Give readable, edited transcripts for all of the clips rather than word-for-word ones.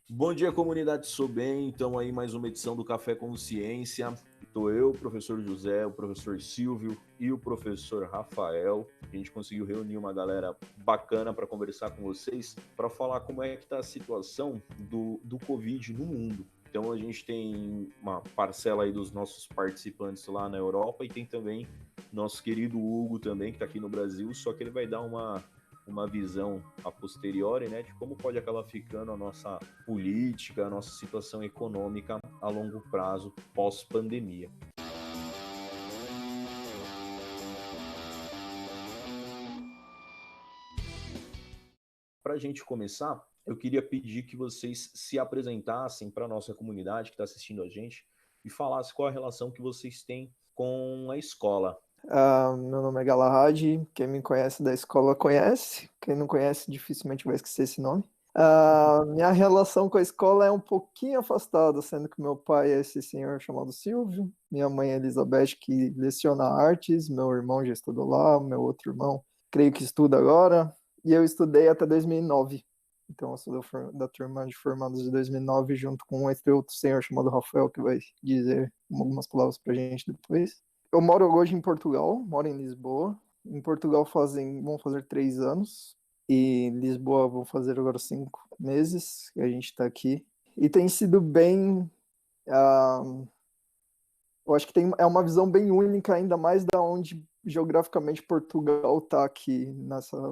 Bom dia, comunidade Sou Bem. Então aí mais uma edição do Café Consciência. Estou eu, o professor José, o professor Silvio e o professor Rafael. A gente conseguiu reunir uma galera bacana para conversar com vocês, para falar como é que está a situação do Covid no mundo. Então a gente tem uma parcela aí dos nossos participantes lá na Europa e tem também nosso querido Hugo também, que está aqui no Brasil, só que ele vai dar uma visão a posteriori, né, de como pode acabar ficando a nossa política, a nossa situação econômica a longo prazo pós-pandemia. Para a gente começar, eu queria pedir que vocês se apresentassem para a nossa comunidade que está assistindo a gente e falassem qual a relação que vocês têm com a escola. Meu nome é Galahad, quem me conhece da escola conhece, quem não conhece dificilmente vai esquecer esse nome. Minha relação com a escola é um pouquinho afastada, sendo que meu pai é esse senhor chamado Silvio, minha mãe é Elizabeth, que leciona artes, meu irmão já estudou lá, meu outro irmão creio que estuda agora, e eu estudei até 2009. Então eu sou da turma de formados de 2009, junto com esse outro senhor chamado Rafael, que vai dizer algumas palavras pra gente depois. Eu moro hoje em Portugal, moro em Lisboa. Em Portugal vão fazer 3 anos. E em Lisboa vão fazer agora 5 meses que a gente está aqui. E tem sido bem. ah, eu acho que é uma visão bem única, ainda mais da onde geograficamente Portugal está aqui,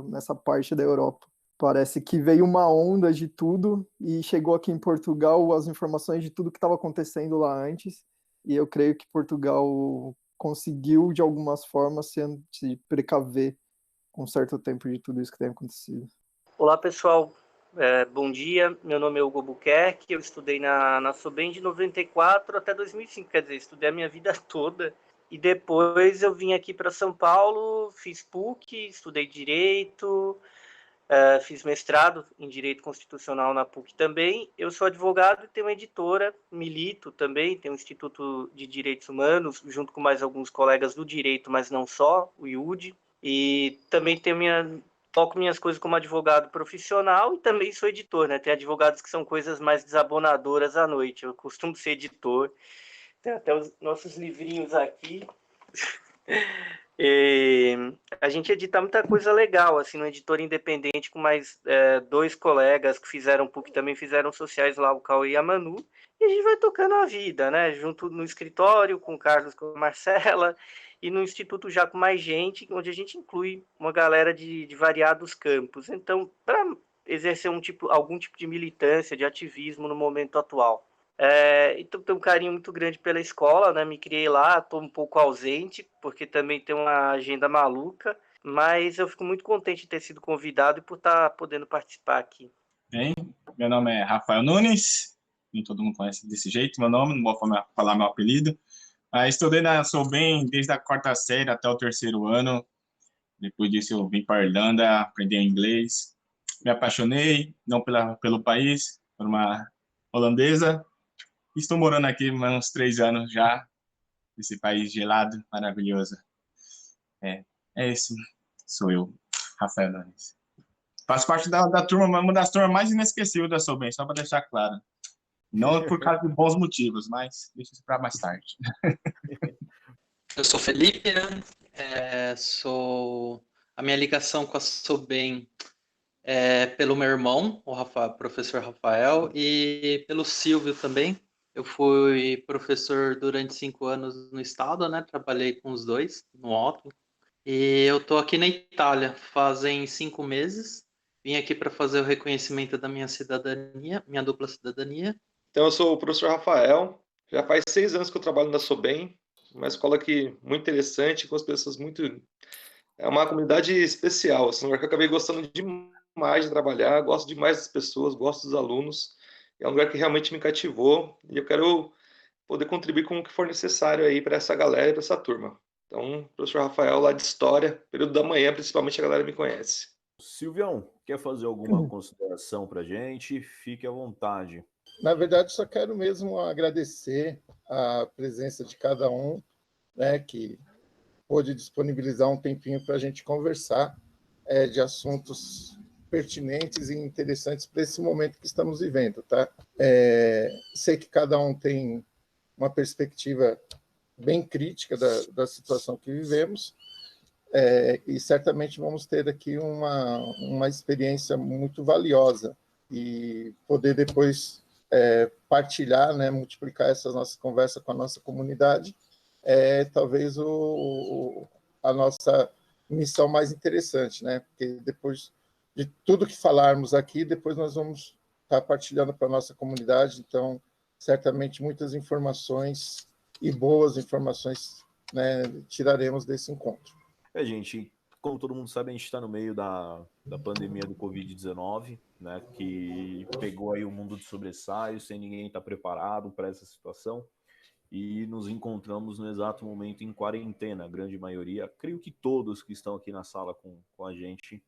nessa parte da Europa. Parece que veio uma onda de tudo e chegou aqui em Portugal as informações de tudo que estava acontecendo lá antes. E eu creio que Portugal conseguiu, de algumas formas, se precaver com um certo tempo de tudo isso que tem acontecido. Olá, pessoal. Bom dia. Meu nome é Hugo Albuquerque. Eu estudei na SOBEM de 94 até 2005. Quer dizer, estudei a minha vida toda. E depois eu vim aqui para São Paulo, fiz PUC, estudei Direito, fiz mestrado em Direito Constitucional na PUC também. Eu sou advogado e tenho uma editora, milito também, tenho um Instituto de Direitos Humanos, junto com mais alguns colegas do direito, mas não só, o IUD. E também toco minhas coisas como advogado profissional e também sou editor, né? Tem advogados que são coisas mais desabonadoras à noite. Eu costumo ser editor. Tem até os nossos livrinhos aqui. E a gente edita muita coisa legal, assim, no editor independente, com mais dois colegas que fizeram PUC, também fizeram sociais lá, o Cauê e a Manu. E a gente vai tocando a vida, né? Junto no escritório, com o Carlos, com a Marcela, e no instituto já com mais gente, onde a gente inclui uma galera de variados campos. Então, para exercer algum tipo de militância, de ativismo no momento atual. Então tenho um carinho muito grande pela escola, né? Me criei lá, estou um pouco ausente, porque também tenho uma agenda maluca, mas eu fico muito contente de ter sido convidado e por estar podendo participar aqui. Bem, meu nome é Rafael Nunes, nem todo mundo conhece desse jeito meu nome, não vou falar meu apelido. Estudei na Soubem desde a quarta série até o terceiro ano. Depois disso eu vim para a Irlanda, aprendi inglês. Me apaixonei, não pelo país, por uma holandesa. Estou morando aqui há uns 3 anos já, nesse país gelado, maravilhoso. É isso, sou eu, Rafael Nunes. Faço parte da turma, uma das turmas mais inesquecíveis da Soubem, só para deixar claro. Não por causa de bons motivos, mas deixa isso para mais tarde. Eu sou Felipe, né? A minha ligação com a Soubem é pelo meu irmão, professor Rafael, e pelo Silvio também. Eu fui professor durante 5 anos no estado, né? Trabalhei com os dois no Otto. E eu tô aqui na Itália fazem 5 meses. Vim aqui para fazer o reconhecimento da minha cidadania, minha dupla cidadania. Então, eu sou o professor Rafael. Já faz 6 anos que eu trabalho na Soubem, uma escola que muito interessante, com as pessoas muito. É uma comunidade especial, assim, um lugar que eu acabei gostando demais de trabalhar, gosto demais das pessoas, gosto dos alunos. É um lugar que realmente me cativou e eu quero poder contribuir com o que for necessário aí para essa galera e para essa turma. Então, professor Rafael, lá de História, período da manhã, principalmente a galera me conhece. Silvião, quer fazer alguma consideração para a gente? Fique à vontade. Na verdade, só quero mesmo agradecer a presença de cada um, né, que pôde disponibilizar um tempinho para a gente conversar de assuntos pertinentes e interessantes para esse momento que estamos vivendo, tá? Sei que cada um tem uma perspectiva bem crítica da situação que vivemos, e certamente vamos ter aqui uma experiência muito valiosa e poder depois partilhar, né, multiplicar essa nossa conversa com a nossa comunidade, talvez a nossa missão mais interessante, né? Porque depois de tudo que falarmos aqui, depois nós vamos estar partilhando para a nossa comunidade, então certamente muitas informações e boas informações, né, tiraremos desse encontro. Gente, como todo mundo sabe, a gente está no meio da pandemia do Covid-19, né, que pegou aí o mundo de sobressalio, sem ninguém estar preparado para essa situação, e nos encontramos no exato momento em quarentena, a grande maioria, creio que todos que estão aqui na sala com a gente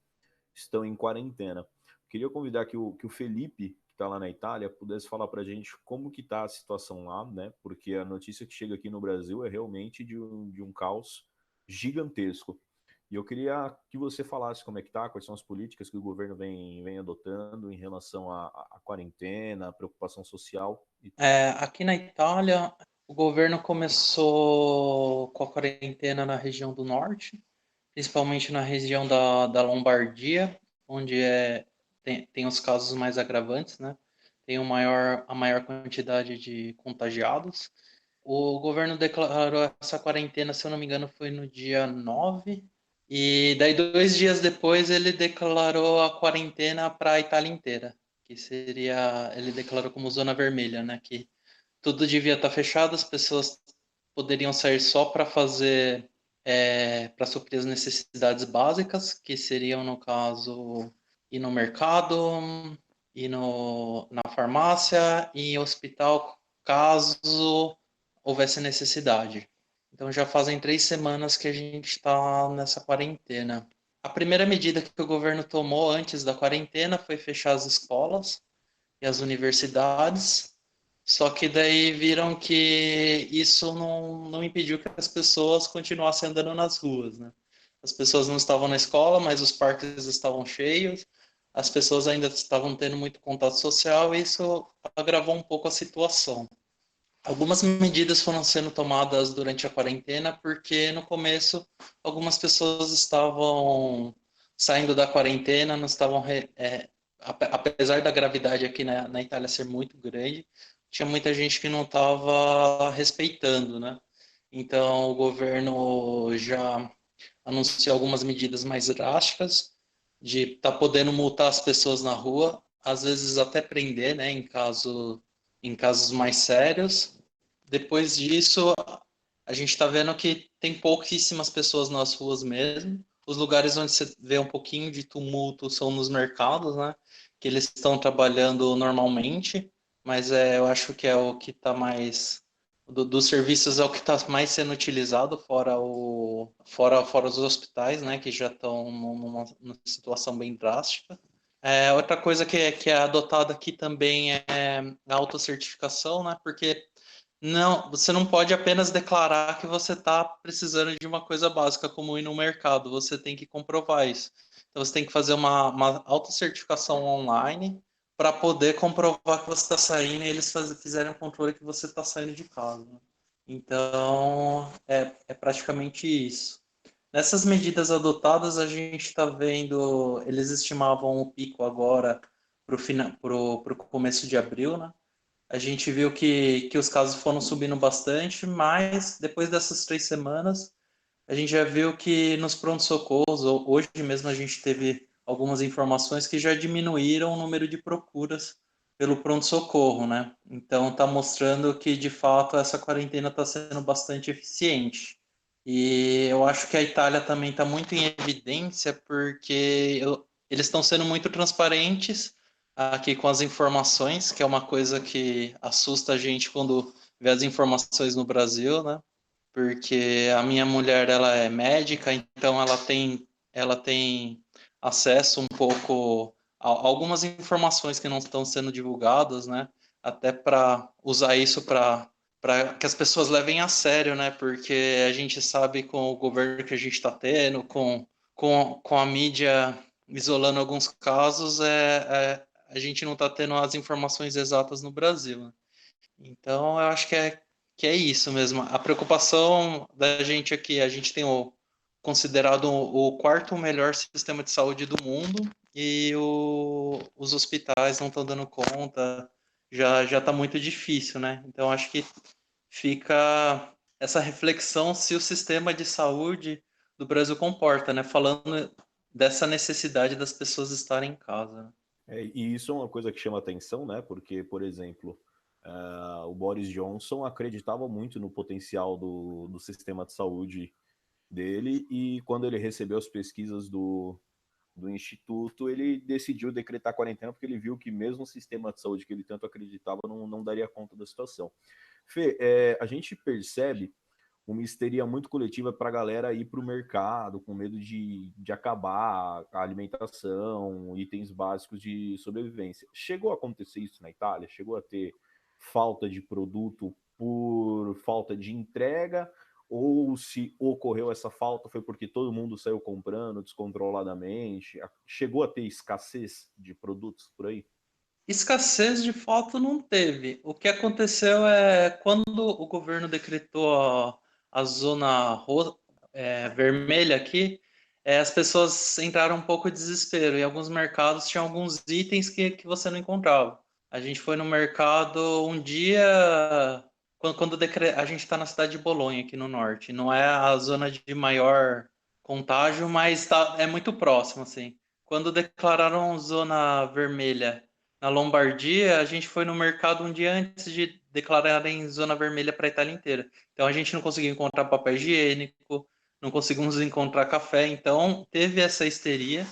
estão em quarentena. Queria convidar que o Felipe, que está lá na Itália, pudesse falar para a gente como que está a situação lá, né, porque a notícia que chega aqui no Brasil é realmente de um caos gigantesco. E eu queria que você falasse como é que tá, quais são as políticas que o governo vem adotando em relação à quarentena, à preocupação social. Aqui na Itália, o governo começou com a quarentena na região do norte, principalmente na região da Lombardia, onde tem os casos mais agravantes, né? Tem a maior quantidade de contagiados. O governo declarou essa quarentena, se eu não me engano, foi no dia 9, e daí 2 dias depois ele declarou a quarentena para a Itália inteira, que seria, ele declarou como zona vermelha, né? Que tudo devia estar fechado, as pessoas poderiam sair só para fazer, para suprir as necessidades básicas, que seriam, no caso, ir no mercado, ir na farmácia e em hospital, caso houvesse necessidade. Então já fazem 3 semanas que a gente está nessa quarentena. A primeira medida que o governo tomou antes da quarentena foi fechar as escolas e as universidades, só que daí viram que isso não impediu que as pessoas continuassem andando nas ruas, né? As pessoas não estavam na escola, mas os parques estavam cheios, as pessoas ainda estavam tendo muito contato social e isso agravou um pouco a situação. Algumas medidas foram sendo tomadas durante a quarentena, porque no começo algumas pessoas estavam saindo da quarentena, não estavam, apesar da gravidade aqui na Itália ser muito grande, tinha muita gente que não estava respeitando, né? Então o governo já anunciou algumas medidas mais drásticas, de estar podendo multar as pessoas na rua, às vezes até prender, né, em casos mais sérios. Depois disso, a gente está vendo que tem pouquíssimas pessoas nas ruas mesmo. Os lugares onde você vê um pouquinho de tumulto são nos mercados, né? Que eles estão trabalhando normalmente, mas eu acho que é o que está mais... dos serviços é o que está mais sendo utilizado, fora os hospitais, né? Que já estão numa situação bem drástica. Outra coisa que é adotada aqui também é a autocertificação, né? Porque você não pode apenas declarar que você está precisando de uma coisa básica, como ir no mercado. Você tem que comprovar isso. Então, você tem que fazer uma autocertificação online para poder comprovar que você está saindo e eles fizerem um controle que você está saindo de casa. Então, é praticamente isso. Nessas medidas adotadas, a gente está vendo, eles estimavam o pico agora para o começo de abril, né? A gente viu que os casos foram subindo bastante, mas depois dessas 3 semanas, a gente já viu que nos pronto-socorros, hoje mesmo a gente teve algumas informações que já diminuíram o número de procuras pelo pronto-socorro, né? Então está mostrando que, de fato, essa quarentena está sendo bastante eficiente. E eu acho que a Itália também está muito em evidência, porque eles estão sendo muito transparentes aqui com as informações, que é uma coisa que assusta a gente quando vê as informações no Brasil, né? Porque a minha mulher, ela é médica, então ela tem acesso um pouco a algumas informações que não estão sendo divulgadas, né? Até para usar isso para que as pessoas levem a sério, né? Porque a gente sabe, com o governo que a gente está tendo, com a mídia isolando alguns casos, a gente não está tendo as informações exatas no Brasil, né? Então, eu acho que é isso mesmo. A preocupação da gente aqui, a gente tem considerado o quarto melhor sistema de saúde do mundo e os hospitais não estão dando conta, já está muito difícil, né? Então, acho que fica essa reflexão se o sistema de saúde do Brasil comporta, né? Falando dessa necessidade das pessoas estarem em casa, né? E isso é uma coisa que chama atenção, né? Porque, por exemplo, o Boris Johnson acreditava muito no potencial do sistema de saúde dele, e quando ele recebeu as pesquisas do Instituto, ele decidiu decretar quarentena porque ele viu que mesmo o sistema de saúde que ele tanto acreditava não daria conta da situação. Fê, a gente percebe uma histeria muito coletiva para a galera ir para o mercado com medo de acabar a alimentação, itens básicos de sobrevivência. Chegou a acontecer isso na Itália? Chegou a ter falta de produto por falta de entrega? Ou se ocorreu essa falta foi porque todo mundo saiu comprando descontroladamente? Chegou a ter escassez de produtos por aí? Escassez de fato não teve. O que aconteceu é quando o governo decretou a zona vermelha aqui, as pessoas entraram um pouco em desespero. Em alguns mercados tinha alguns itens que você não encontrava. A gente foi no mercado um dia, quando a gente está na cidade de Bolonha, aqui no norte. Não é a zona de maior contágio, mas é muito próximo, assim. Quando declararam zona vermelha na Lombardia, a gente foi no mercado um dia antes de declararem zona vermelha para a Itália inteira. Então a gente não conseguiu encontrar papel higiênico, não conseguimos encontrar café, então teve essa histeria,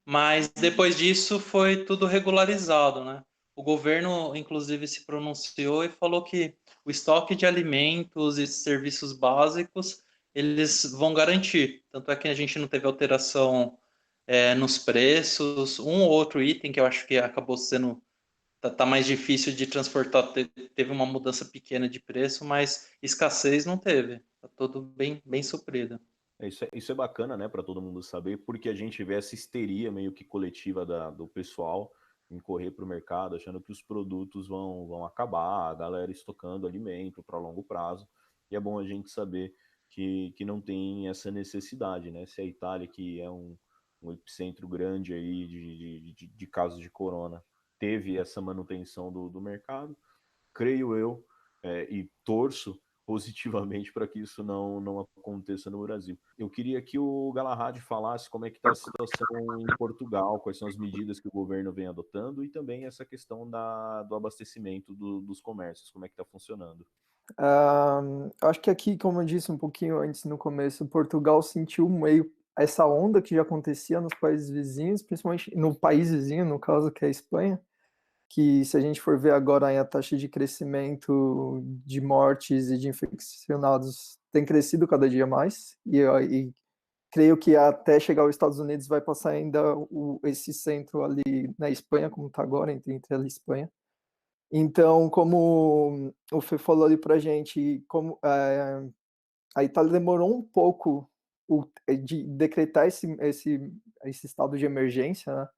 mas depois disso foi tudo regularizado, né? O governo, inclusive, se pronunciou e falou que o estoque de alimentos e serviços básicos eles vão garantir. Tanto é que a gente não teve alteração nos preços. Um ou outro item que eu acho que acabou sendo tá mais difícil de transportar, teve uma mudança pequena de preço, mas escassez não teve. Tá tudo bem suprido. Isso é bacana, né, para todo mundo saber, porque a gente vê essa histeria meio que coletiva do pessoal em correr para o mercado, achando que os produtos vão acabar, a galera estocando alimento para longo prazo. E é bom a gente saber que não tem essa necessidade, né? Se a Itália, que é um epicentro grande aí de casos de corona, teve essa manutenção do mercado, creio eu, e torço positivamente para que isso não aconteça no Brasil. Eu queria que o Galahad falasse como é que está a situação em Portugal, quais são as medidas que o governo vem adotando e também essa questão do abastecimento dos comércios, como é que está funcionando. Acho que aqui, como eu disse um pouquinho antes no começo, Portugal sentiu meio essa onda que já acontecia nos países vizinhos, principalmente no país vizinho, no caso, que é a Espanha, que se a gente for ver agora a taxa de crescimento de mortes e de infeccionados tem crescido cada dia mais, e creio que até chegar aos Estados Unidos vai passar ainda esse centro ali na Espanha, como está agora, entre a Espanha. Então, como o Fê falou ali para a gente, como a Itália demorou um pouco de decretar esse estado de emergência, né?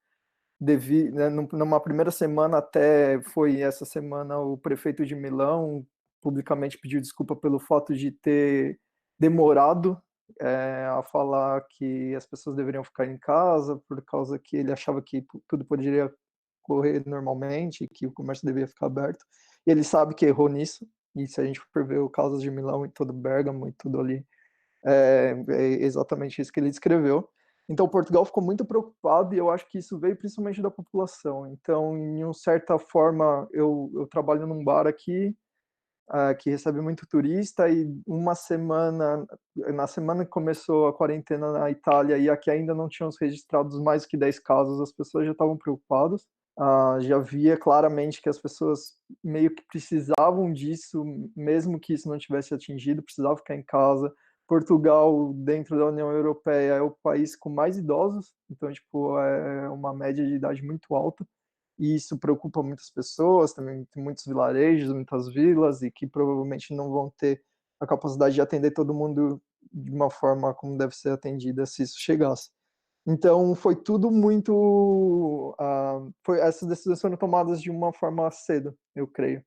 Numa primeira semana, até foi essa semana, o prefeito de Milão publicamente pediu desculpa pelo fato de ter demorado a falar que as pessoas deveriam ficar em casa, por causa que ele achava que tudo poderia correr normalmente, que o comércio deveria ficar aberto. E ele sabe que errou nisso, e se a gente for ver o caso de Milão e todo Bérgamo e tudo ali, é exatamente isso que ele descreveu. Então, Portugal ficou muito preocupado e eu acho que isso veio principalmente da população. Então, em uma certa forma, eu trabalho num bar aqui que recebe muito turista e na semana que começou a quarentena na Itália e aqui ainda não tínhamos registrados mais que 10 casos, as pessoas já estavam preocupadas. Já via claramente que as pessoas meio que precisavam disso, mesmo que isso não tivesse atingido, precisavam ficar em casa. Portugal, dentro da União Europeia, é o país com mais idosos, então, tipo, é uma média de idade muito alta, e isso preocupa muitas pessoas, também tem muitos vilarejos, muitas vilas, e que provavelmente não vão ter a capacidade de atender todo mundo de uma forma como deve ser atendida se isso chegasse. Então, foi tudo muito... essas decisões foram tomadas de uma forma cedo, eu creio.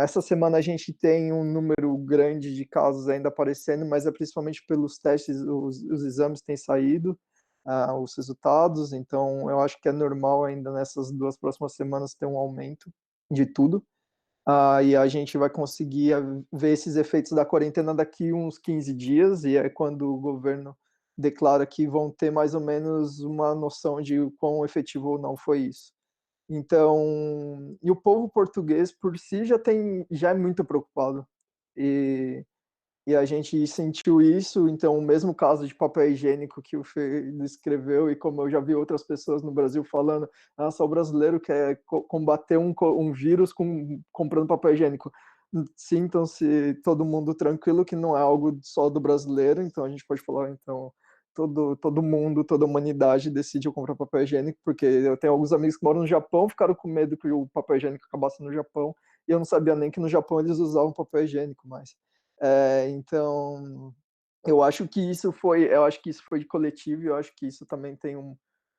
Essa semana a gente tem um número grande de casos ainda aparecendo, mas é principalmente pelos testes, os exames têm saído, os resultados, então eu acho que é normal ainda nessas 2 próximas semanas ter um aumento de tudo. E a gente vai conseguir ver esses efeitos da quarentena daqui uns 15 dias, e é quando o governo declara que vão ter mais ou menos uma noção de quão efetivo ou não foi isso. Então, e o povo português por si já é muito preocupado. E a gente sentiu isso, então o mesmo caso de papel higiênico que o Fê descreveu, e como eu já vi outras pessoas no Brasil falando, só o brasileiro quer combater um vírus comprando papel higiênico. Sintam-se todo mundo tranquilo que não é algo só do brasileiro, então a gente pode falar, então, todo mundo, toda a humanidade decidiu comprar papel higiênico, porque eu tenho alguns amigos que moram no Japão, ficaram com medo que o papel higiênico acabasse no Japão, e eu não sabia nem que no Japão eles usavam papel higiênico mais. Então, eu acho que isso foi de coletivo, e eu acho que isso também tem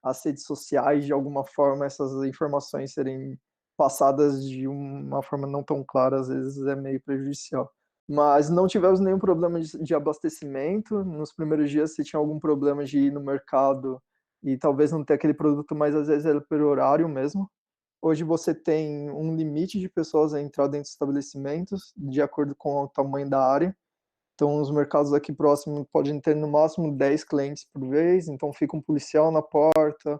as redes sociais, de alguma forma, essas informações serem passadas de uma forma não tão clara, às vezes é meio prejudicial. Mas não tivemos nenhum problema de abastecimento. Nos primeiros dias, se tinha algum problema de ir no mercado e talvez não ter aquele produto, mas às vezes era por horário mesmo. Hoje você tem um limite de pessoas a entrar dentro dos estabelecimentos, de acordo com o tamanho da área. Então, os mercados aqui próximos podem ter no máximo 10 clientes por vez, então fica um policial na porta,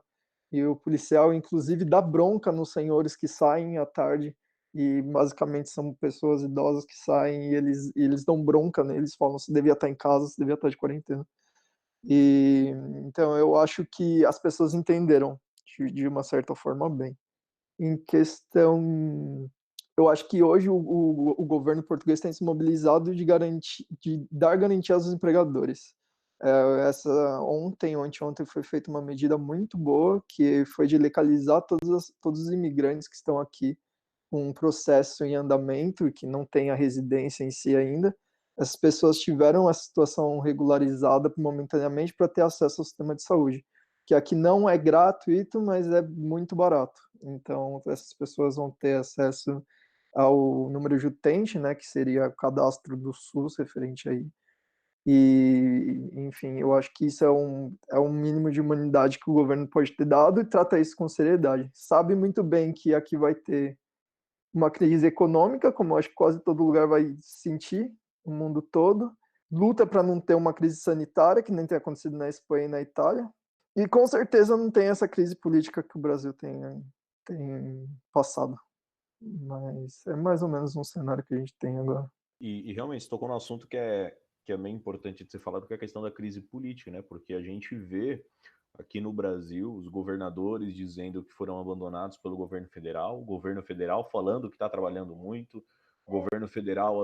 e o policial, inclusive, dá bronca nos senhores que saem à tarde, e basicamente são pessoas idosas que saem, e eles dão bronca neles, falam se devia estar em casa, se devia estar de quarentena. Então, eu acho que as pessoas entenderam, de uma certa forma, bem. Em questão, eu acho que hoje o governo português tem se mobilizado de dar garantia aos empregadores. Ontem ou anteontem foi feita uma medida muito boa, que foi de legalizar todos os imigrantes que estão aqui com um processo em andamento e que não tem a residência em si ainda. Essas pessoas tiveram a situação regularizada momentaneamente para ter acesso ao sistema de saúde, que aqui não é gratuito, mas é muito barato. Então, essas pessoas vão ter acesso ao número de utente, né, que seria o cadastro do SUS referente aí. Enfim, eu acho que isso é um mínimo de humanidade que o governo pode ter dado, e trata isso com seriedade. Sabe muito bem que aqui vai ter uma crise econômica, como eu acho que quase todo lugar vai sentir, o mundo todo. Luta para não ter uma crise sanitária, que nem tem acontecido na Espanha e na Itália. E com certeza não tem essa crise política que o Brasil tem passado. Mas é mais ou menos um cenário que a gente tem agora. E realmente, você tocou no assunto que é bem importante de ser falado, que é a questão da crise política, né? Porque a gente vê aqui no Brasil os governadores dizendo que foram abandonados pelo governo federal, o governo federal falando que está trabalhando muito, o governo federal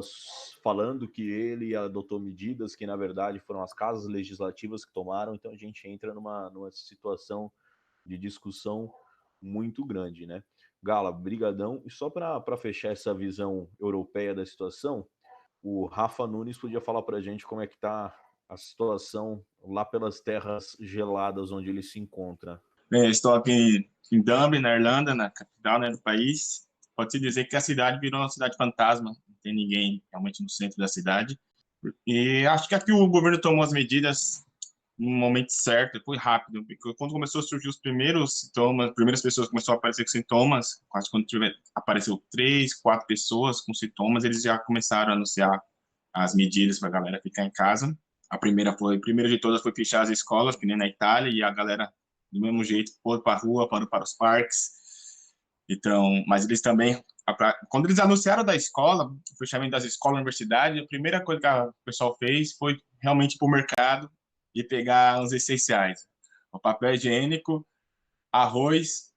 falando que ele adotou medidas que, na verdade, foram as casas legislativas que tomaram. Então, a gente entra numa situação de discussão muito grande, né? Gala, brigadão. E só para fechar essa visão europeia da situação, o Rafa Nunes podia falar para a gente como é que está a situação lá pelas terras geladas onde ele se encontra. Bem, estou aqui em Dublin, na Irlanda, na capital, né, do país. Pode-se dizer que a cidade virou uma cidade fantasma, não tem ninguém realmente no centro da cidade. E acho que aqui o governo tomou as medidas no momento certo, foi rápido, porque quando começou a surgir os primeiros sintomas, as primeiras pessoas começaram a aparecer com sintomas, quase quando apareceu 3, 4 pessoas com sintomas, eles já começaram a anunciar as medidas para a galera ficar em casa. A primeira de todas foi fechar as escolas, que nem na Itália, e a galera, do mesmo jeito, foi para a rua, para os parques. Então, mas eles também, quando eles anunciaram da escola, o fechamento das escolas, universidade, a primeira coisa que o pessoal fez foi realmente ir para o mercado e pegar os essenciais. O papel higiênico, arroz,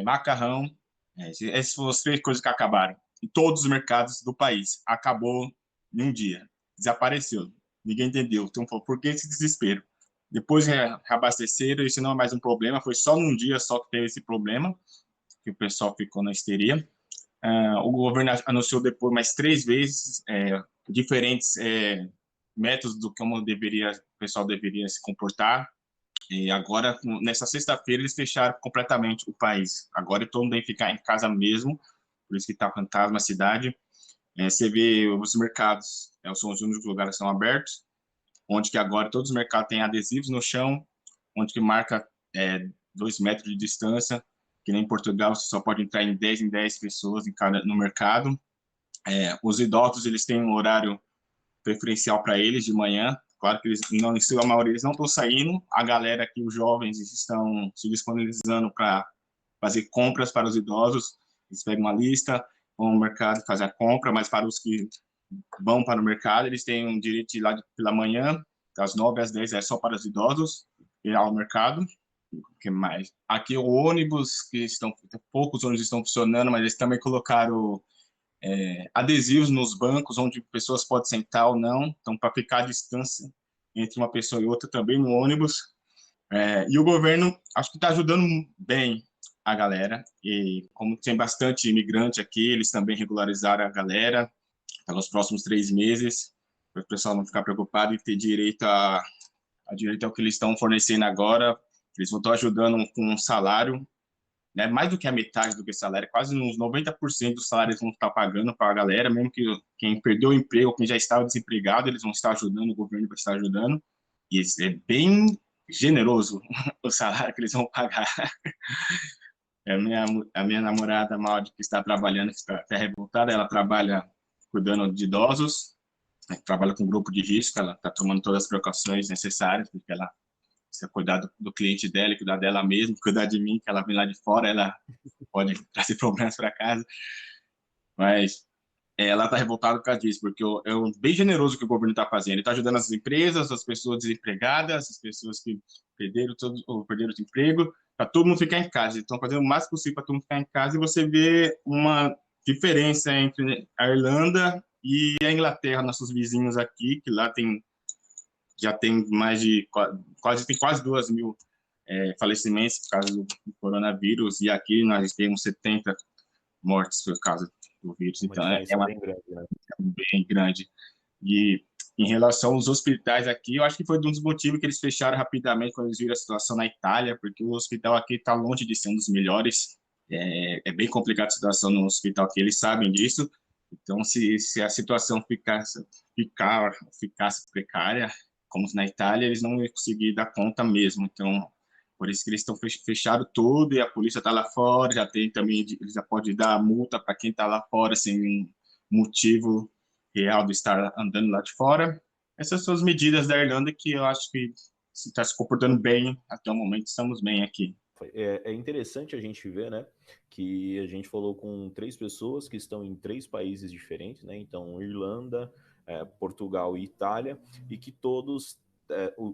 macarrão, essas foram as 3 coisas que acabaram. Em todos os mercados do país. Acabou em um dia. Desapareceu. Ninguém entendeu. Então, por que esse desespero? Depois reabasteceram, isso não é mais um problema, foi só num dia só que teve esse problema, que o pessoal ficou na histeria. O governo anunciou depois mais 3 vezes diferentes métodos do como o pessoal deveria se comportar. E agora, nessa sexta-feira, eles fecharam completamente o país. Agora todo mundo tem que ficar em casa mesmo, por isso que está fantasma a cidade. Você vê os mercados, são os únicos lugares que estão abertos, onde que agora todos os mercados têm adesivos no chão, onde que marca 2 metros de distância, que nem em Portugal você só pode entrar em 10 pessoas no mercado. Os idosos, eles têm um horário preferencial para eles de manhã. Claro que eles não, em sua maioria, eles não estão saindo. A galera aqui, os jovens, estão se disponibilizando para fazer compras para os idosos. Eles pegam uma lista, vão ao mercado fazer a compra, mas para os que vão para o mercado, eles têm um direito de ir lá pela manhã, das 9 às 10 é só para os idosos, ir ao mercado. O que mais? Aqui o ônibus, poucos ônibus estão funcionando, mas eles também colocaram adesivos nos bancos, onde pessoas podem sentar ou não, então para ficar a distância entre uma pessoa e outra também no ônibus. E o governo, acho que está ajudando bem a galera, e como tem bastante imigrante aqui, eles também regularizaram a galera pelos próximos 3 meses, para o pessoal não ficar preocupado e ter direito ao que eles estão fornecendo agora. Eles vão estar ajudando com um salário, né, mais do que a metade do que salário, quase uns 90% dos salários vão estar pagando para a galera, mesmo que quem perdeu o emprego, quem já estava desempregado, eles vão estar ajudando, o governo vai estar ajudando, e é bem generoso o salário que eles vão pagar. A minha namorada, Maud, que está trabalhando, que está até revoltada, ela trabalha cuidando de idosos, trabalha com grupo de risco, ela está tomando todas as precauções necessárias, porque ela precisa cuidar do cliente dela, cuidar dela mesma, cuidar de mim, que ela vem lá de fora, ela pode trazer problemas para casa. Mas ela está revoltada por causa disso, porque é bem generoso o que o governo está fazendo. Ele está ajudando as empresas, as pessoas desempregadas, as pessoas que perderam o emprego, para todo mundo ficar em casa. Estão fazendo o máximo possível para todo mundo ficar em casa, e você vê uma diferença entre a Irlanda e a Inglaterra, nossos vizinhos aqui, que lá já tem mais de quase 2.000 falecimentos por causa do coronavírus, e aqui nós temos 70 mortes por causa do vírus. Então é bem grande, né? Bem grande. E em relação aos hospitais aqui, eu acho que foi um dos motivos que eles fecharam rapidamente quando eles viram a situação na Itália, porque o hospital aqui está longe de ser um dos melhores. É bem complicada a situação no hospital aqui, eles sabem disso. Então, se a situação ficasse precária, como na Itália, eles não iam conseguir dar conta mesmo. Então, por isso que eles estão fechados tudo, e a polícia está lá fora, já tem também, eles já pode dar multa para quem está lá fora sem um motivo real de estar andando lá de fora. Essas são as medidas da Irlanda que eu acho que está se comportando bem, até o momento estamos bem aqui. É interessante a gente ver, né, que a gente falou com 3 pessoas que estão em 3 países diferentes, né, então Irlanda, Portugal e Itália, e que todos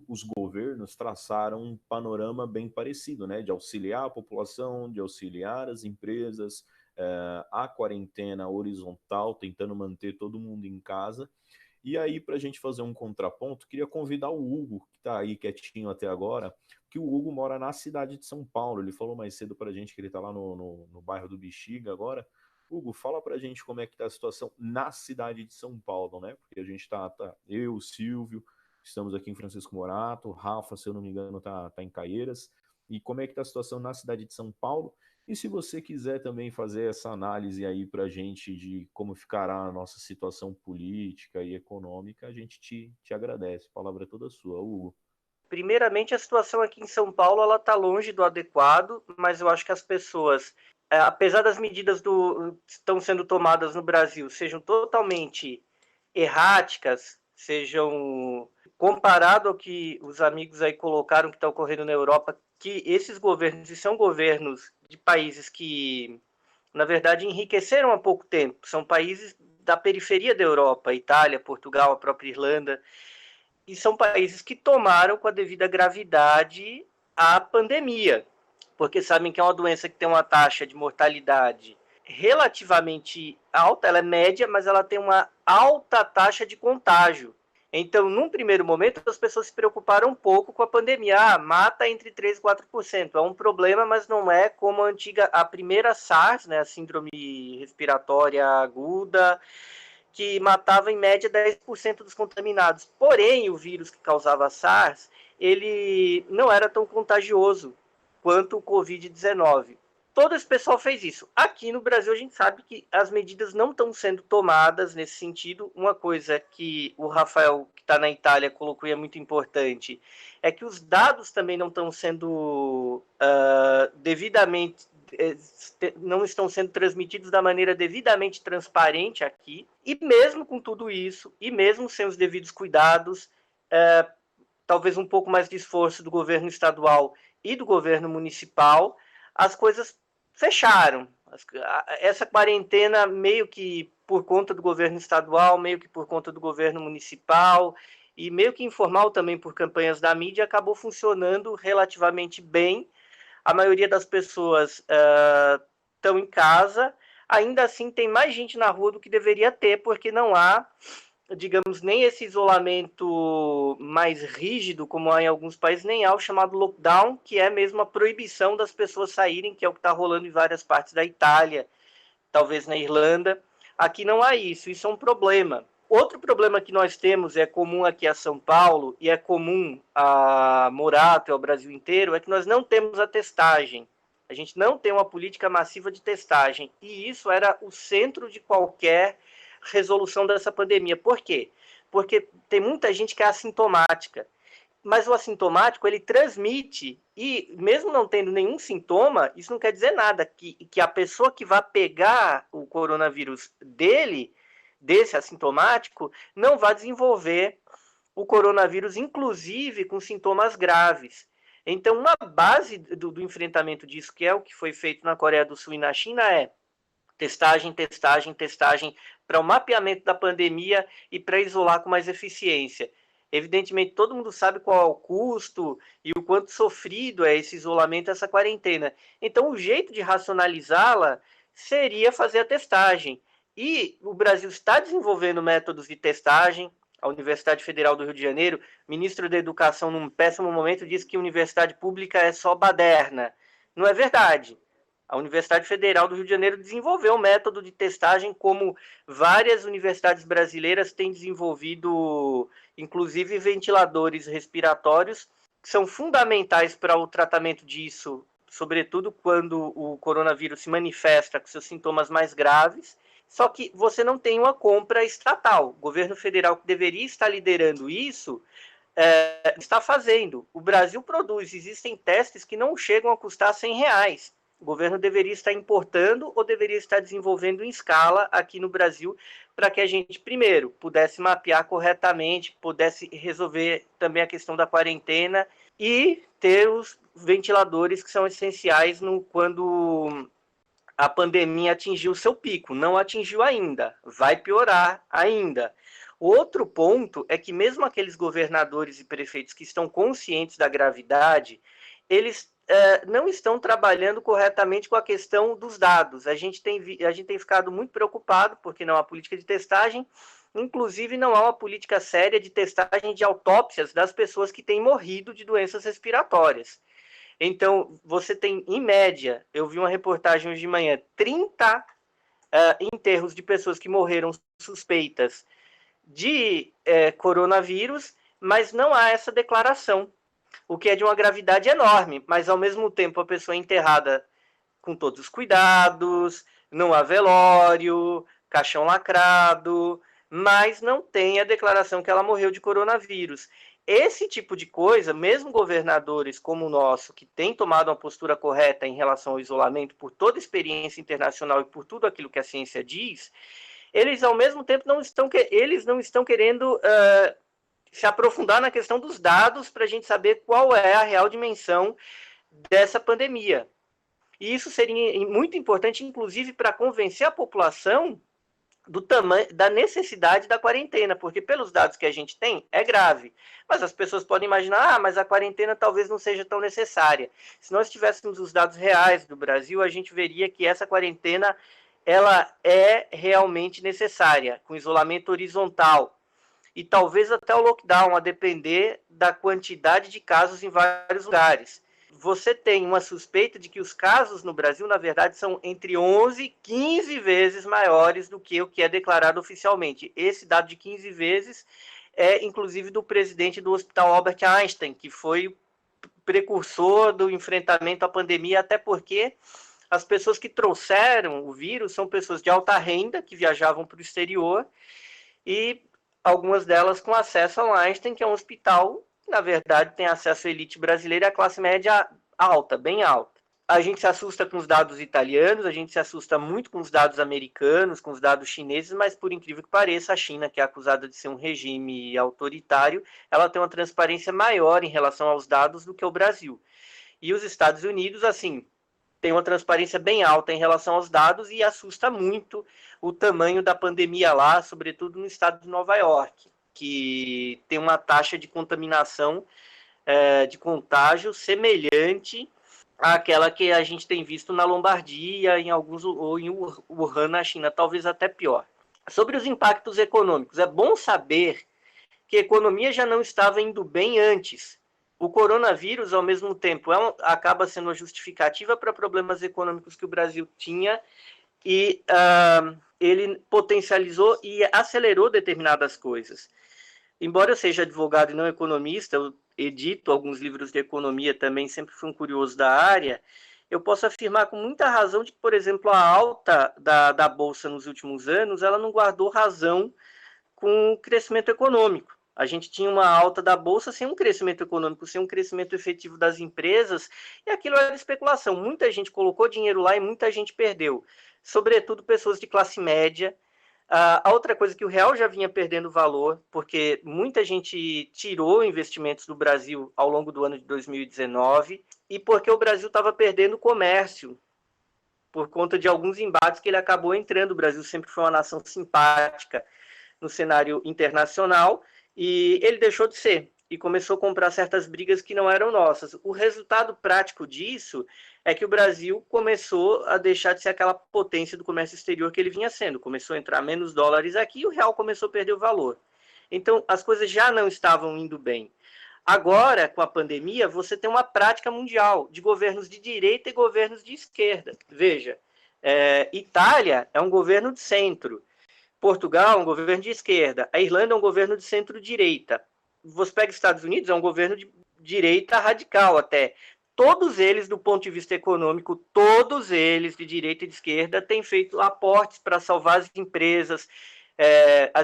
os governos traçaram um panorama bem parecido, né, de auxiliar a população, de auxiliar as empresas, a quarentena horizontal, tentando manter todo mundo em casa. E aí, para a gente fazer um contraponto, queria convidar o Hugo, que está aí quietinho até agora, que o Hugo mora na cidade de São Paulo. Ele falou mais cedo para a gente que ele está lá no bairro do Bexiga agora. Hugo, fala para a gente como é que está a situação na cidade de São Paulo, né? Porque a gente eu, o Silvio, estamos aqui em Francisco Morato, o Rafa, se eu não me engano, está em Caieiras. E como é que está a situação na cidade de São Paulo? E se você quiser também fazer essa análise aí para a gente de como ficará a nossa situação política e econômica, a gente te agradece. A palavra é toda sua, Hugo. Primeiramente, a situação aqui em São Paulo ela está longe do adequado, mas eu acho que as pessoas, apesar das medidas que estão sendo tomadas no Brasil, sejam totalmente erráticas, sejam comparado ao que os amigos aí colocaram que está ocorrendo na Europa, que esses governos são governos de países que, na verdade, enriqueceram há pouco tempo. São países da periferia da Europa, Itália, Portugal, a própria Irlanda, e são países que tomaram com a devida gravidade a pandemia, porque sabem que é uma doença que tem uma taxa de mortalidade relativamente alta, ela é média, mas ela tem uma alta taxa de contágio. Então, num primeiro momento, as pessoas se preocuparam um pouco com a pandemia. Mata entre 3% e 4%. É um problema, mas não é como a primeira SARS, né, a síndrome respiratória aguda, que matava em média 10% dos contaminados. Porém, o vírus que causava a SARS, ele não era tão contagioso quanto o Covid-19. Todo esse pessoal fez isso. Aqui no Brasil a gente sabe que as medidas não estão sendo tomadas nesse sentido. Uma coisa que o Rafael, que está na Itália, colocou e é muito importante, é que os dados também não estão sendo devidamente, não estão sendo transmitidos da maneira devidamente transparente aqui. E mesmo com tudo isso, e mesmo sem os devidos cuidados, talvez um pouco mais de esforço do governo estadual e do governo municipal, as coisas fecharam. Essa quarentena, meio que por conta do governo estadual, meio que por conta do governo municipal, e meio que informal também por campanhas da mídia, acabou funcionando relativamente bem. A maioria das pessoas estão em casa, ainda assim tem mais gente na rua do que deveria ter, porque não há, digamos, nem esse isolamento mais rígido, como há em alguns países, nem há o chamado lockdown, que é mesmo a proibição das pessoas saírem, que é o que está rolando em várias partes da Itália, talvez na Irlanda. Aqui não há isso, isso é um problema. Outro problema que nós temos, é comum aqui a São Paulo, e é comum a Morato e ao Brasil inteiro, é que nós não temos a testagem. A gente não tem uma política massiva de testagem, e isso era o centro de qualquer resolução dessa pandemia. Por quê? Porque tem muita gente que é assintomática, mas o assintomático ele transmite, e mesmo não tendo nenhum sintoma, isso não quer dizer nada, que a pessoa que vai pegar o coronavírus desse assintomático, não vai desenvolver o coronavírus, inclusive com sintomas graves. Então, uma base do enfrentamento disso, que é o que foi feito na Coreia do Sul e na China, é testagem, testagem, testagem, para o mapeamento da pandemia e para isolar com mais eficiência. Evidentemente, todo mundo sabe qual é o custo e o quanto sofrido é esse isolamento, essa quarentena. Então, o jeito de racionalizá-la seria fazer a testagem. E o Brasil está desenvolvendo métodos de testagem. A Universidade Federal do Rio de Janeiro, o ministro da Educação, num péssimo momento, disse que a universidade pública é só baderna. Não é verdade. A Universidade Federal do Rio de Janeiro desenvolveu um método de testagem, como várias universidades brasileiras têm desenvolvido, inclusive ventiladores respiratórios, que são fundamentais para o tratamento disso, sobretudo quando o coronavírus se manifesta com seus sintomas mais graves. Só que você não tem uma compra estatal. O governo federal, que deveria estar liderando isso, está fazendo. O Brasil produz, existem testes que não chegam a custar R$100. O governo deveria estar importando ou deveria estar desenvolvendo em escala aqui no Brasil, para que a gente, primeiro, pudesse mapear corretamente, pudesse resolver também a questão da quarentena e ter os ventiladores que são essenciais quando a pandemia atingiu o seu pico. Não atingiu ainda, vai piorar ainda. Outro ponto é que mesmo aqueles governadores e prefeitos que estão conscientes da gravidade, eles não estão trabalhando corretamente com a questão dos dados. A gente tem ficado muito preocupado porque não há política de testagem, inclusive não há uma política séria de testagem de autópsias das pessoas que têm morrido de doenças respiratórias. Então, você tem, em média, eu vi uma reportagem hoje de manhã, 30 enterros de pessoas que morreram suspeitas de coronavírus, mas não há essa declaração, o que é de uma gravidade enorme, mas ao mesmo tempo a pessoa é enterrada com todos os cuidados, não há velório, caixão lacrado, mas não tem a declaração que ela morreu de coronavírus. Esse tipo de coisa, mesmo governadores como o nosso, que tem tomado uma postura correta em relação ao isolamento por toda a experiência internacional e por tudo aquilo que a ciência diz, eles ao mesmo tempo não estão querendo se aprofundar na questão dos dados para a gente saber qual é a real dimensão dessa pandemia. E isso seria muito importante, inclusive, para convencer a população do tamanho, da necessidade da quarentena, porque pelos dados que a gente tem, é grave. Mas as pessoas podem imaginar, mas a quarentena talvez não seja tão necessária. Se nós tivéssemos os dados reais do Brasil, a gente veria que essa quarentena ela é realmente necessária, com isolamento horizontal. E talvez até o lockdown, a depender da quantidade de casos em vários lugares. Você tem uma suspeita de que os casos no Brasil, na verdade, são entre 11 e 15 vezes maiores do que o que é declarado oficialmente. Esse dado de 15 vezes é inclusive do presidente do Hospital Albert Einstein, que foi precursor do enfrentamento à pandemia, até porque as pessoas que trouxeram o vírus são pessoas de alta renda, que viajavam para o exterior, e algumas delas com acesso ao Einstein, que é um hospital que, na verdade, tem acesso à elite brasileira e à classe média alta, bem alta. A gente se assusta com os dados italianos, a gente se assusta muito com os dados americanos, com os dados chineses, mas, por incrível que pareça, a China, que é acusada de ser um regime autoritário, ela tem uma transparência maior em relação aos dados do que o Brasil. E os Estados Unidos, assim, tem uma transparência bem alta em relação aos dados e assusta muito o tamanho da pandemia lá, sobretudo no estado de Nova York, que tem uma taxa de contaminação, de contágio semelhante àquela que a gente tem visto na Lombardia, ou em Wuhan, na China, talvez até pior. Sobre os impactos econômicos, é bom saber que a economia já não estava indo bem antes. O coronavírus, ao mesmo tempo, acaba sendo uma justificativa para problemas econômicos que o Brasil tinha e ele potencializou e acelerou determinadas coisas. Embora eu seja advogado e não economista, eu edito alguns livros de economia também, sempre fui um curioso da área, eu posso afirmar com muita razão de que, por exemplo, a alta da Bolsa nos últimos anos, ela não guardou razão com o crescimento econômico. A gente tinha uma alta da Bolsa sem um crescimento econômico, sem um crescimento efetivo das empresas, e aquilo era especulação. Muita gente colocou dinheiro lá e muita gente perdeu, sobretudo pessoas de classe média. A outra coisa é que o real já vinha perdendo valor, porque muita gente tirou investimentos do Brasil ao longo do ano de 2019, e porque o Brasil estava perdendo comércio, por conta de alguns embates que ele acabou entrando. O Brasil sempre foi uma nação simpática no cenário internacional, e ele deixou de ser, e começou a comprar certas brigas que não eram nossas. O resultado prático disso é que o Brasil começou a deixar de ser aquela potência do comércio exterior que ele vinha sendo. Começou a entrar menos dólares aqui e o real começou a perder o valor. Então, as coisas já não estavam indo bem. Agora, com a pandemia, você tem uma prática mundial de governos de direita e governos de esquerda. Veja, Itália é um governo de centro, Portugal é um governo de esquerda, a Irlanda é um governo de centro-direita. Você pega os Estados Unidos, é um governo de direita radical até. Todos eles, do ponto de vista econômico, todos eles, de direita e de esquerda, têm feito aportes para salvar as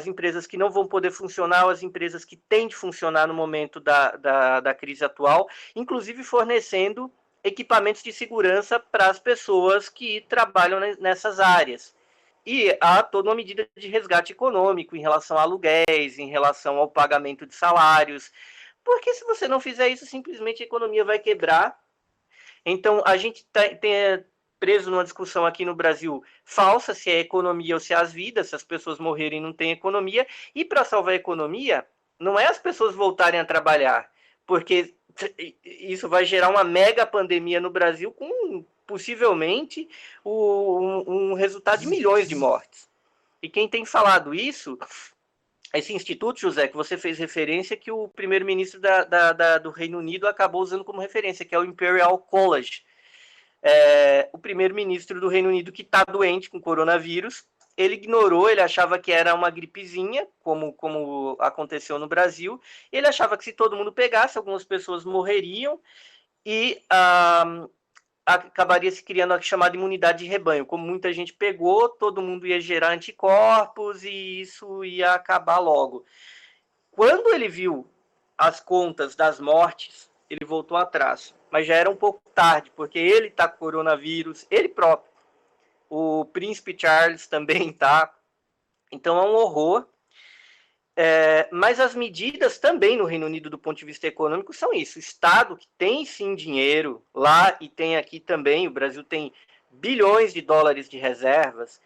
empresas que não vão poder funcionar, as empresas que têm de funcionar no momento da crise atual, inclusive fornecendo equipamentos de segurança para as pessoas que trabalham nessas áreas. E há toda uma medida de resgate econômico em relação a aluguéis, em relação ao pagamento de salários, porque se você não fizer isso, simplesmente a economia vai quebrar. Então, a gente tem preso numa discussão aqui no Brasil falsa, se é economia ou se é as vidas, se as pessoas morrerem não tem economia, e para salvar a economia, não é as pessoas voltarem a trabalhar, porque isso vai gerar uma mega pandemia no Brasil com possivelmente um resultado de milhões de mortes. E quem tem falado isso, esse instituto, José, que você fez referência, que o primeiro-ministro do Reino Unido acabou usando como referência, que é o Imperial College. O primeiro-ministro do Reino Unido que está doente com coronavírus, ele ignorou, ele achava que era uma gripezinha, como aconteceu no Brasil, ele achava que se todo mundo pegasse, algumas pessoas morreriam, e acabaria se criando a chamada imunidade de rebanho. Como muita gente pegou, todo mundo ia gerar anticorpos e isso ia acabar logo. Quando ele viu as contas das mortes, ele voltou atrás. Mas já era um pouco tarde, porque ele está com coronavírus, ele próprio. O príncipe Charles também está. Então é um horror. Mas as medidas também no Reino Unido, do ponto de vista econômico, são isso. O Estado que tem sim dinheiro lá e tem aqui também, o Brasil tem bilhões de dólares de reservas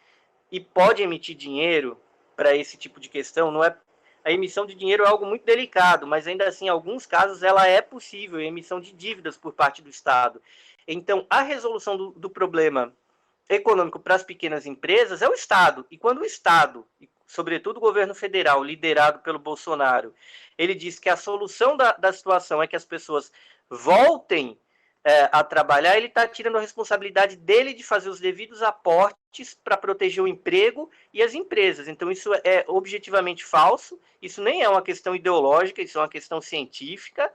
e pode emitir dinheiro para esse tipo de questão. Não é, a emissão de dinheiro é algo muito delicado, mas ainda assim, em alguns casos, ela é possível, a emissão de dívidas por parte do Estado. Então, a resolução do problema econômico para as pequenas empresas é o Estado. E quando o Estado, sobretudo o governo federal, liderado pelo Bolsonaro, ele diz que a solução da situação é que as pessoas voltem a trabalhar, ele está tirando a responsabilidade dele de fazer os devidos aportes para proteger o emprego e as empresas. Então, isso é objetivamente falso, isso nem é uma questão ideológica, isso é uma questão científica,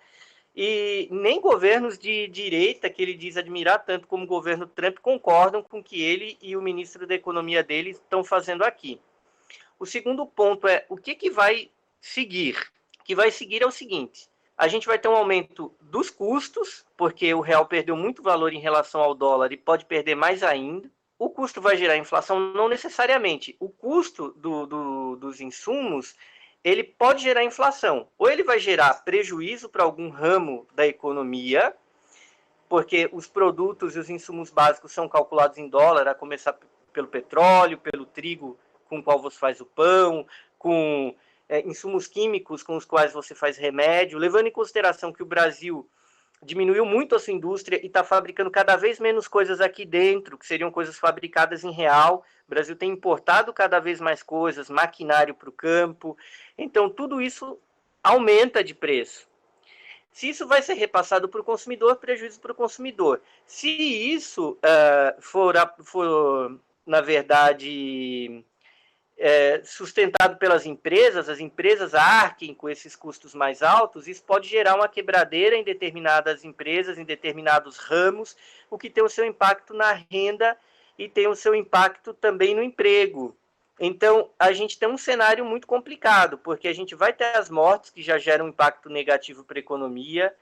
e nem governos de direita, que ele diz admirar tanto como o governo Trump, concordam com o que ele e o ministro da Economia dele estão fazendo aqui. O segundo ponto é o que vai seguir. O que vai seguir é o seguinte: a gente vai ter um aumento dos custos, porque o real perdeu muito valor em relação ao dólar e pode perder mais ainda. O custo vai gerar inflação? Não necessariamente. O custo dos insumos, ele pode gerar inflação. Ou ele vai gerar prejuízo para algum ramo da economia, porque os produtos e os insumos básicos são calculados em dólar, a começar pelo petróleo, pelo trigo com o qual você faz o pão, com insumos químicos com os quais você faz remédio, levando em consideração que o Brasil diminuiu muito a sua indústria e está fabricando cada vez menos coisas aqui dentro, que seriam coisas fabricadas em real. O Brasil tem importado cada vez mais coisas, maquinário para o campo. Então, tudo isso aumenta de preço. Se isso vai ser repassado para o consumidor, prejuízo para o consumidor. Se isso for, na verdade, sustentado pelas empresas, as empresas arquem com esses custos mais altos, isso pode gerar uma quebradeira em determinadas empresas, em determinados ramos, o que tem o seu impacto na renda e tem o seu impacto também no emprego. Então, a gente tem um cenário muito complicado, porque a gente vai ter as mortes, que já geram um impacto negativo para a economia,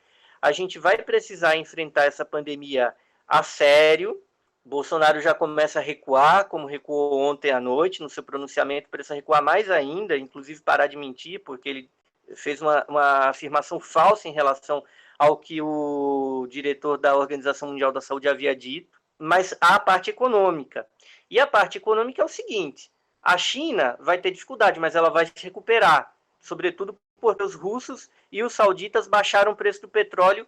a gente vai precisar enfrentar essa pandemia a sério. Bolsonaro já começa a recuar, como recuou ontem à noite no seu pronunciamento, precisa recuar mais ainda, inclusive parar de mentir, porque ele fez uma afirmação falsa em relação ao que o diretor da Organização Mundial da Saúde havia dito. Mas há a parte econômica. E a parte econômica é o seguinte: a China vai ter dificuldade, mas ela vai se recuperar, sobretudo porque os russos e os sauditas baixaram o preço do petróleo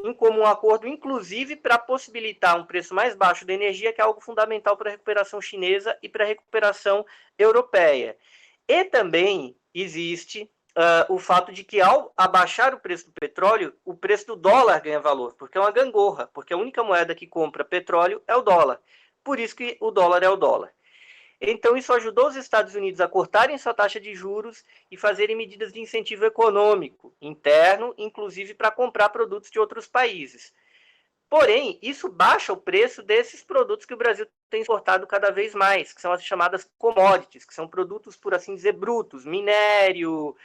em comum acordo, inclusive para possibilitar um preço mais baixo da energia, que é algo fundamental para a recuperação chinesa e para a recuperação europeia. E também existe o fato de que, ao abaixar o preço do petróleo, o preço do dólar ganha valor, porque é uma gangorra, porque a única moeda que compra petróleo é o dólar. Por isso que o dólar é o dólar. Então, isso ajudou os Estados Unidos a cortarem sua taxa de juros e fazerem medidas de incentivo econômico interno, inclusive para comprar produtos de outros países. Porém, isso baixa o preço desses produtos que o Brasil tem exportado cada vez mais, que são as chamadas commodities, que são produtos, por assim dizer, brutos, minério,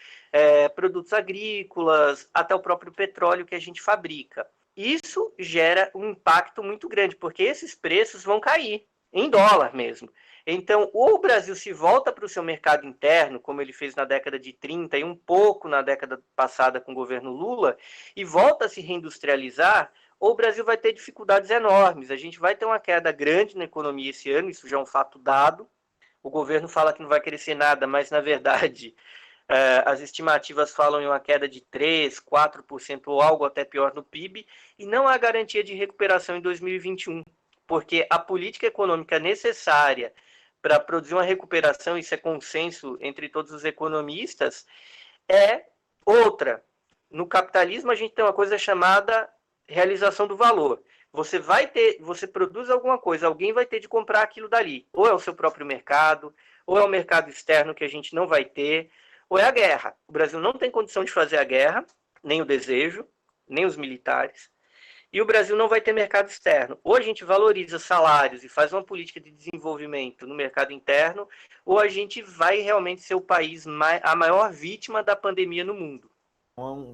produtos agrícolas, até o próprio petróleo que a gente fabrica. Isso gera um impacto muito grande, porque esses preços vão cair, em dólar mesmo. Então, ou o Brasil se volta para o seu mercado interno, como ele fez na década de 30 e um pouco na década passada com o governo Lula, e volta a se reindustrializar, ou o Brasil vai ter dificuldades enormes. A gente vai ter uma queda grande na economia esse ano, isso já é um fato dado. O governo fala que não vai crescer nada, mas, na verdade, as estimativas falam em uma queda de 3%, 4% ou algo até pior no PIB, e não há garantia de recuperação em 2021, porque a política econômica necessária para produzir uma recuperação, isso é consenso entre todos os economistas, é outra. No capitalismo, a gente tem uma coisa chamada realização do valor. Você produz alguma coisa, alguém vai ter de comprar aquilo dali. Ou é o seu próprio mercado, ou é o mercado externo que a gente não vai ter, ou é a guerra. O Brasil não tem condição de fazer a guerra, nem o desejo, nem os militares. E o Brasil não vai ter mercado externo. Ou a gente valoriza salários e faz uma política de desenvolvimento no mercado interno, ou a gente vai realmente ser o país a maior vítima da pandemia no mundo.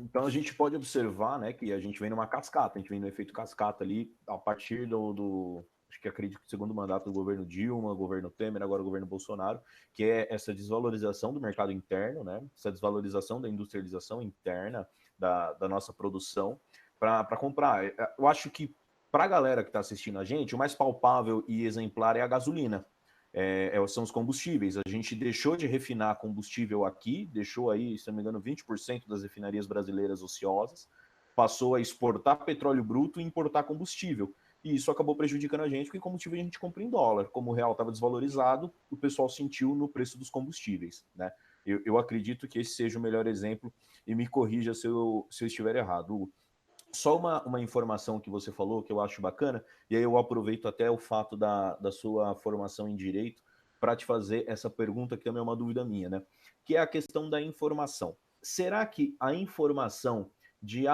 Então a gente pode observar, né, que a gente vem numa cascata, a gente vem no efeito cascata ali, a partir acho que acredito que o segundo mandato do governo Dilma, governo Temer, agora o governo Bolsonaro, que é essa desvalorização do mercado interno, né, essa desvalorização da industrialização interna da nossa produção, para comprar. Eu acho que para a galera que está assistindo a gente, o mais palpável e exemplar é a gasolina. São os combustíveis. A gente deixou de refinar combustível aqui, deixou aí, se não me engano, 20% das refinarias brasileiras ociosas, passou a exportar petróleo bruto e importar combustível. E isso acabou prejudicando a gente, porque combustível a gente compra em dólar. Como o real estava desvalorizado, o pessoal sentiu no preço dos combustíveis, né? Eu acredito que esse seja o melhor exemplo, e me corrija se eu estiver errado, Hugo. Só uma informação que você falou que eu acho bacana, e aí eu aproveito até o fato da sua formação em Direito para te fazer essa pergunta, que também é uma dúvida minha, né? Que é a questão da informação. Será que a informação de,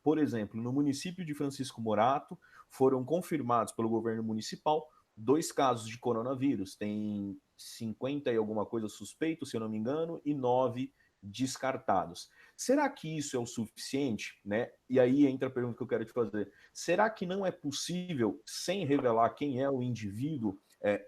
por exemplo, no município de Francisco Morato, foram confirmados pelo governo municipal 2 casos de coronavírus, tem 50 e alguma coisa suspeitos, se eu não me engano, e 9 descartados. Será que isso é o suficiente, né? E aí entra a pergunta que eu quero te fazer. Será que não é possível, sem revelar quem é o indivíduo,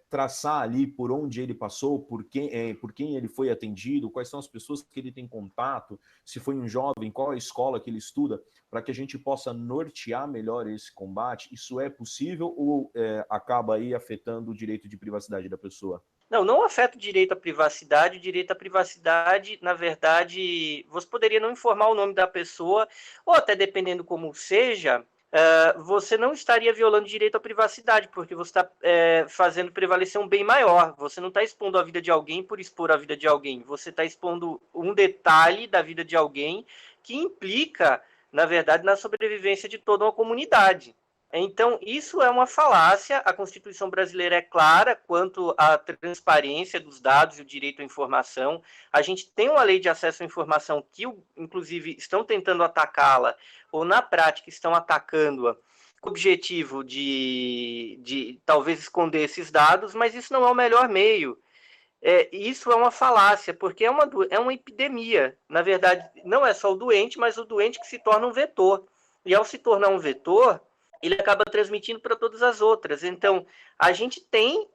traçar ali por onde ele passou, por quem ele foi atendido, quais são as pessoas que ele tem contato, se foi um jovem, qual a escola que ele estuda, para que a gente possa nortear melhor esse combate? Isso é possível ou acaba aí afetando o direito de privacidade da pessoa? Não afeta o direito à privacidade. O direito à privacidade, na verdade, você poderia não informar o nome da pessoa, ou até dependendo como seja, você não estaria violando o direito à privacidade, porque você está fazendo prevalecer um bem maior. Você não está expondo a vida de alguém por expor a vida de alguém. Você está expondo um detalhe da vida de alguém que implica, na verdade, na sobrevivência de toda uma comunidade. Então, isso é uma falácia. A Constituição brasileira é clara quanto à transparência dos dados e o direito à informação. A gente tem uma lei de acesso à informação que, inclusive, estão tentando atacá-la, ou na prática estão atacando-a, com o objetivo de talvez esconder esses dados, mas isso não é o melhor meio. Isso é uma falácia, porque é uma epidemia. Na verdade, não é só o doente, mas o doente que se torna um vetor. E ao se tornar um vetor, ele acaba transmitindo para todas as outras. Então, a gente tem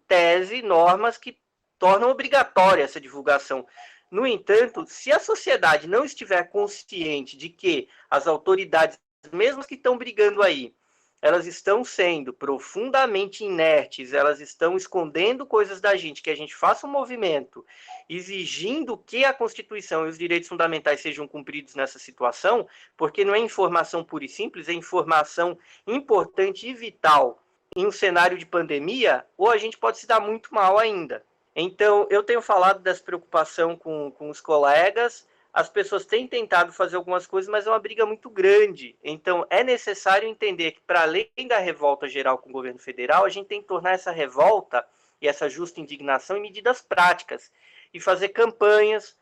tese, normas que tornam obrigatória essa divulgação. No entanto, se a sociedade não estiver consciente de que as autoridades, mesmo que estão brigando aí, elas estão sendo profundamente inertes, elas estão escondendo coisas da gente, que a gente faça um movimento exigindo que a Constituição e os direitos fundamentais sejam cumpridos nessa situação, porque não é informação pura e simples, é informação importante e vital em um cenário de pandemia, ou a gente pode se dar muito mal ainda. Então, eu tenho falado dessa preocupação com os colegas. As pessoas têm tentado fazer algumas coisas, mas é uma briga muito grande. Então, é necessário entender que, para além da revolta geral com o governo federal, a gente tem que tornar essa revolta e essa justa indignação em medidas práticas e fazer campanhas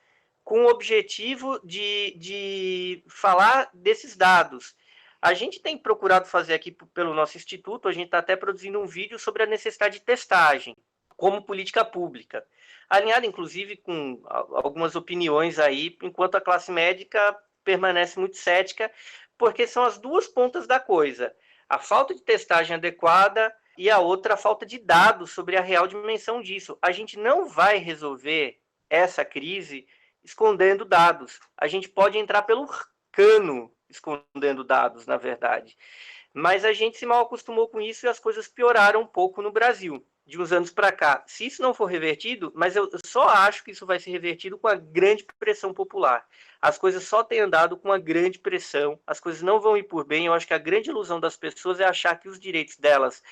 com o objetivo de falar desses dados. A gente tem procurado fazer aqui pelo nosso instituto, a gente está até produzindo um vídeo sobre a necessidade de testagem como política pública, alinhado, inclusive, com algumas opiniões aí, enquanto a classe médica permanece muito cética, porque são as duas pontas da coisa. A falta de testagem adequada e a outra, a falta de dados sobre a real dimensão disso. A gente não vai resolver essa crise escondendo dados. A gente pode entrar pelo cano escondendo dados, na verdade. Mas a gente se mal acostumou com isso e as coisas pioraram um pouco no Brasil, de uns anos para cá. Se isso não for revertido, mas eu só acho que isso vai ser revertido com a grande pressão popular. As coisas só têm andado com uma grande pressão, as coisas não vão ir por bem. Eu acho que a grande ilusão das pessoas é achar que os direitos delas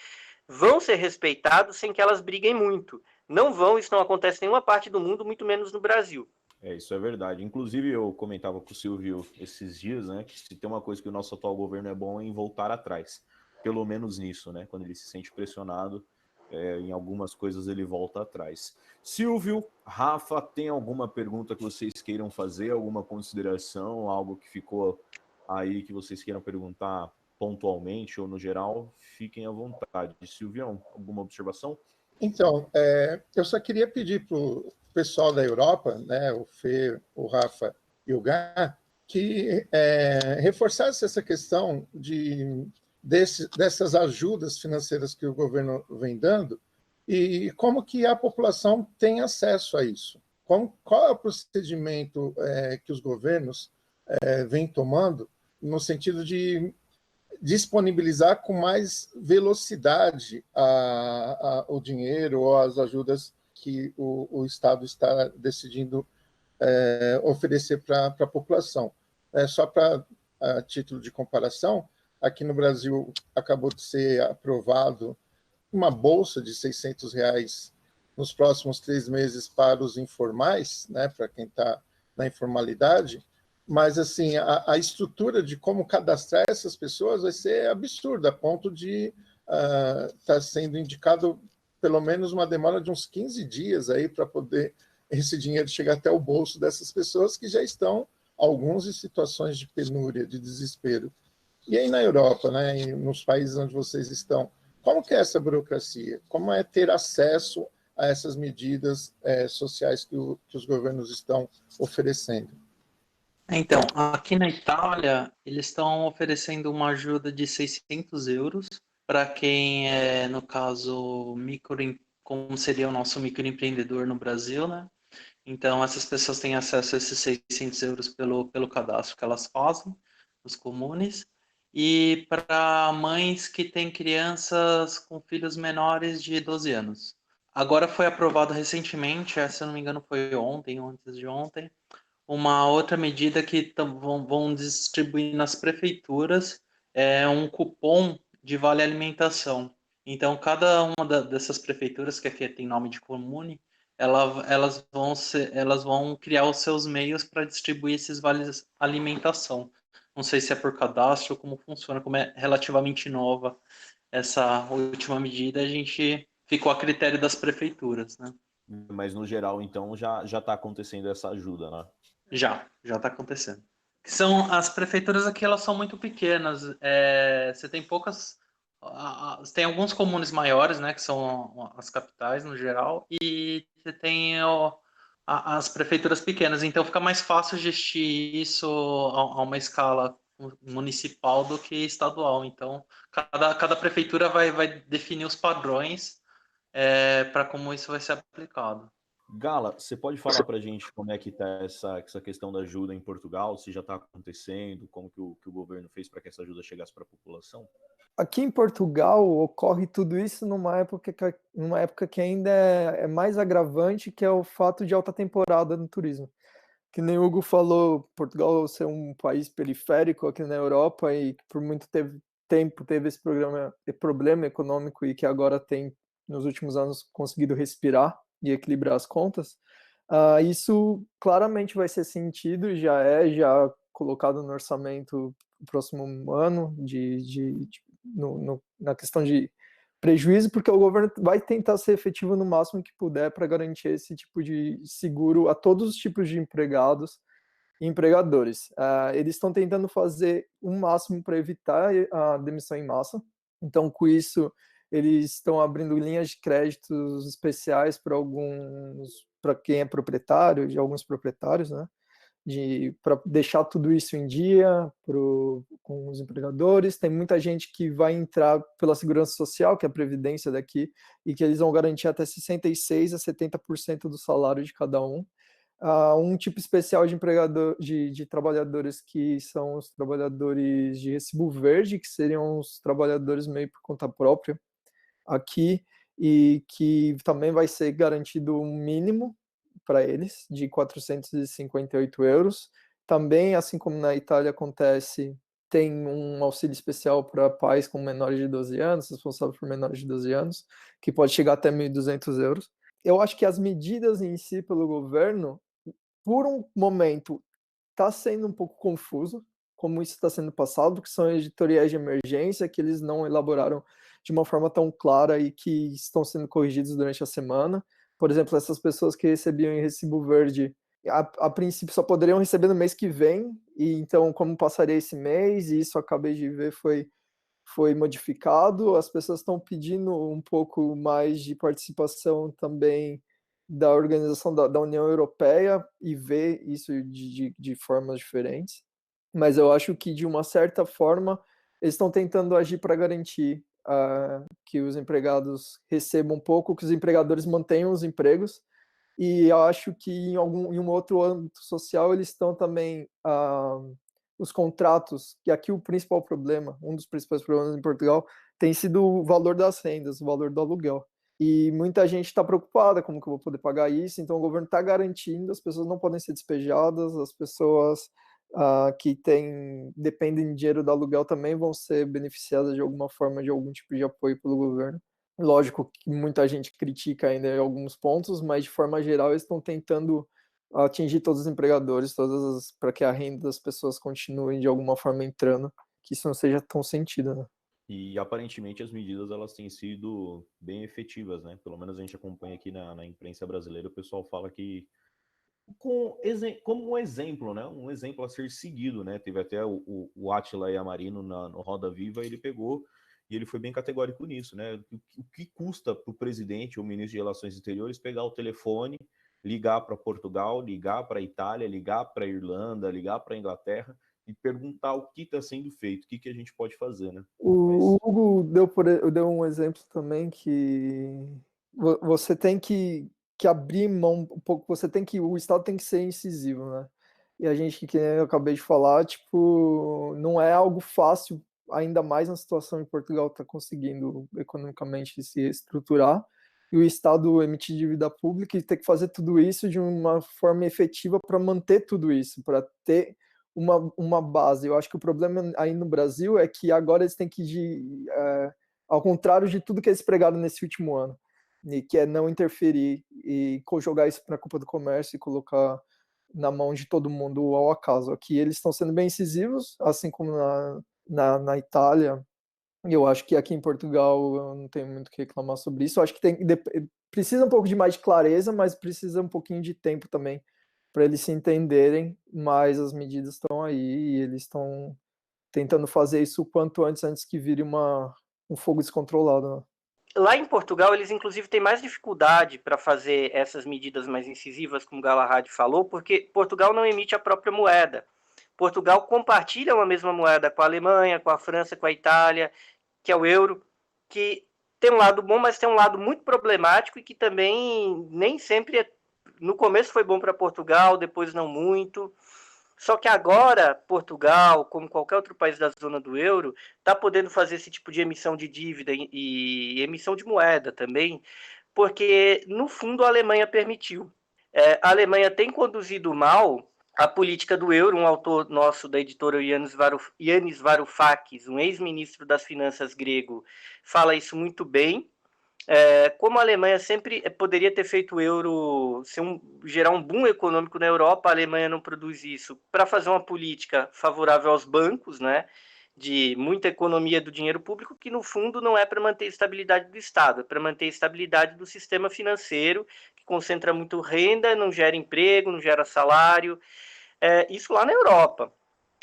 vão ser respeitados sem que elas briguem muito. Não vão, isso não acontece em nenhuma parte do mundo, muito menos no Brasil. Isso é verdade. Inclusive, eu comentava com o Silvio esses dias, né, que se tem uma coisa que o nosso atual governo é bom é em voltar atrás. Pelo menos nisso, né? Quando ele se sente pressionado, em algumas coisas ele volta atrás. Silvio, Rafa, tem alguma pergunta que vocês queiram fazer? Alguma consideração? Algo que ficou aí que vocês queiram perguntar pontualmente ou no geral? Fiquem à vontade. Silvio, alguma observação? Então, eu só queria pedir para o pessoal da Europa, né, o Fê, o Rafa e o Gá, que reforçasse essa questão dessas ajudas financeiras que o governo vem dando e como que a população tem acesso a isso. Qual é o procedimento que os governos vêm tomando no sentido de disponibilizar com mais velocidade o dinheiro ou as ajudas que o Estado está decidindo oferecer para a população. Só para título de comparação, aqui no Brasil acabou de ser aprovado uma bolsa de R$600 nos próximos 3 meses para os informais, né, para quem está na informalidade, mas assim, a estrutura de como cadastrar essas pessoas vai ser absurda, a ponto de estar sendo indicado pelo menos uma demora de uns 15 dias aí para poder esse dinheiro chegar até o bolso dessas pessoas que já estão, alguns em situações de penúria, de desespero. E aí na Europa, né, nos países onde vocês estão, como que é essa burocracia? Como é ter acesso a essas medidas sociais que os governos estão oferecendo? Então, aqui na Itália, eles estão oferecendo uma ajuda de 600 euros para quem é, no caso, como seria o nosso microempreendedor no Brasil, né? Então, essas pessoas têm acesso a esses 600 euros pelo cadastro que elas fazem, os comunes. E para mães que têm crianças com filhos menores de 12 anos. Agora foi aprovado recentemente, se eu não me engano foi ontem ou antes de ontem, uma outra medida que vão distribuir nas prefeituras é um cupom de vale alimentação. Então, cada uma dessas prefeituras, que aqui tem nome de comune, elas vão criar os seus meios para distribuir esses vales alimentação. Não sei se é por cadastro, como funciona, como é relativamente nova essa última medida, a gente ficou a critério das prefeituras, né? Mas no geral, então, já está acontecendo essa ajuda, né? Já está acontecendo. São as prefeituras aqui, elas são muito pequenas. Você tem poucas, tem alguns comunes maiores, né, que são as capitais no geral, e você tem as prefeituras pequenas. Então fica mais fácil gestir isso a uma escala municipal do que estadual. Então cada prefeitura vai definir os padrões para como isso vai ser aplicado. Gala, você pode falar para a gente como é que está essa questão da ajuda em Portugal, se já está acontecendo, como que o governo fez para que essa ajuda chegasse para a população? Aqui em Portugal ocorre tudo isso numa época que ainda é mais agravante, que é o fato de alta temporada no turismo. Que nem o Hugo falou, Portugal ser um país periférico aqui na Europa e que por muito tempo teve esse problema econômico e que agora tem, nos últimos anos, conseguido respirar e equilibrar as contas, isso claramente vai ser sentido, já colocado no orçamento do próximo ano, na questão de prejuízo, porque o governo vai tentar ser efetivo no máximo que puder para garantir esse tipo de seguro a todos os tipos de empregados e empregadores. Eles estão tentando fazer o máximo para evitar a demissão em massa, então com isso eles estão abrindo linhas de créditos especiais para quem é proprietário, de alguns proprietários, né? Para deixar tudo isso em dia com os empregadores. Tem muita gente que vai entrar pela segurança social, que é a previdência daqui, e que eles vão garantir até 66% a 70% do salário de cada um. Um tipo especial de trabalhadores que são os trabalhadores de recibo verde, que seriam os trabalhadores meio por conta própria aqui, e que também vai ser garantido um mínimo para eles, de 458 euros. Também, assim como na Itália acontece, tem um auxílio especial para pais com menores de 12 anos, responsáveis por menores de 12 anos, que pode chegar até 1.200 euros. Eu acho que as medidas em si pelo governo, por um momento, está sendo um pouco confuso, como isso está sendo passado, porque são editoriais de emergência que eles não elaboraram de uma forma tão clara e que estão sendo corrigidos durante a semana. Por exemplo, essas pessoas que recebiam em recibo verde, a princípio só poderiam receber no mês que vem, e então como passaria esse mês, e isso eu acabei de ver foi modificado. As pessoas estão pedindo um pouco mais de participação também da organização da União Europeia e ver isso de formas diferentes. Mas eu acho que, de uma certa forma, eles estão tentando agir para garantir que os empregados recebam um pouco, que os empregadores mantenham os empregos. E eu acho que em um outro âmbito social eles estão também os contratos, que aqui o principal problema, um dos principais problemas em Portugal, tem sido o valor das rendas, o valor do aluguel. E muita gente está preocupada, como que eu vou poder pagar isso? Então o governo está garantindo, as pessoas não podem ser despejadas, as pessoas que dependem de dinheiro do aluguel também vão ser beneficiadas de alguma forma, de algum tipo de apoio pelo governo. Lógico que muita gente critica ainda em alguns pontos, mas de forma geral eles estão tentando atingir todos os empregadores, para que a renda das pessoas continue de alguma forma entrando, que isso não seja tão sentido, né? E aparentemente as medidas elas têm sido bem efetivas, né? Pelo menos a gente acompanha aqui na imprensa brasileira, o pessoal fala que como um exemplo, né? Um exemplo a ser seguido, né? Teve até o Átila Yamarino no Roda Viva, ele pegou e ele foi bem categórico nisso, né? O que custa para o presidente ou ministro de Relações Exteriores pegar o telefone, ligar para Portugal, ligar para a Itália, ligar para a Irlanda, ligar para a Inglaterra e perguntar o que está sendo feito, o que a gente pode fazer, né? O Hugo deu um exemplo também que você tem que abrir mão um pouco, o Estado tem que ser incisivo, né? E a gente, que eu acabei de falar, tipo, não é algo fácil, ainda mais na situação em Portugal está conseguindo economicamente se reestruturar, e o Estado emitir dívida pública e ter que fazer tudo isso de uma forma efetiva para manter tudo isso, para ter uma base. Eu acho que o problema aí no Brasil é que agora eles têm que ir ao contrário de tudo que eles pregaram nesse último ano, e que é não interferir e jogar isso para a culpa do comércio e colocar na mão de todo mundo ao acaso. Aqui eles estão sendo bem incisivos, assim como na Itália, e eu acho que aqui em Portugal eu não tenho muito o que reclamar sobre isso. Eu acho que precisa um pouco de mais de clareza, mas precisa um pouquinho de tempo também para eles se entenderem, mas as medidas estão aí e eles estão tentando fazer isso o quanto antes que vire um fogo descontrolado, né? Lá em Portugal, eles inclusive têm mais dificuldade para fazer essas medidas mais incisivas, como o Galahad falou, porque Portugal não emite a própria moeda. Portugal compartilha uma mesma moeda com a Alemanha, com a França, com a Itália, que é o euro, que tem um lado bom, mas tem um lado muito problemático e que também nem sempre no começo foi bom para Portugal, depois não muito. Só que agora, Portugal, como qualquer outro país da zona do euro, está podendo fazer esse tipo de emissão de dívida e emissão de moeda também, porque, no fundo, a Alemanha permitiu. A Alemanha tem conduzido mal a política do euro. Um autor nosso da editora, Yanis Varoufakis, um ex-ministro das Finanças grego, fala isso muito bem. Como a Alemanha sempre poderia ter feito o euro gerar um boom econômico na Europa, a Alemanha não produz isso para fazer uma política favorável aos bancos, né, de muita economia do dinheiro público, que no fundo não é para manter a estabilidade do Estado, é para manter a estabilidade do sistema financeiro, que concentra muito renda, não gera emprego, não gera salário. Isso lá na Europa.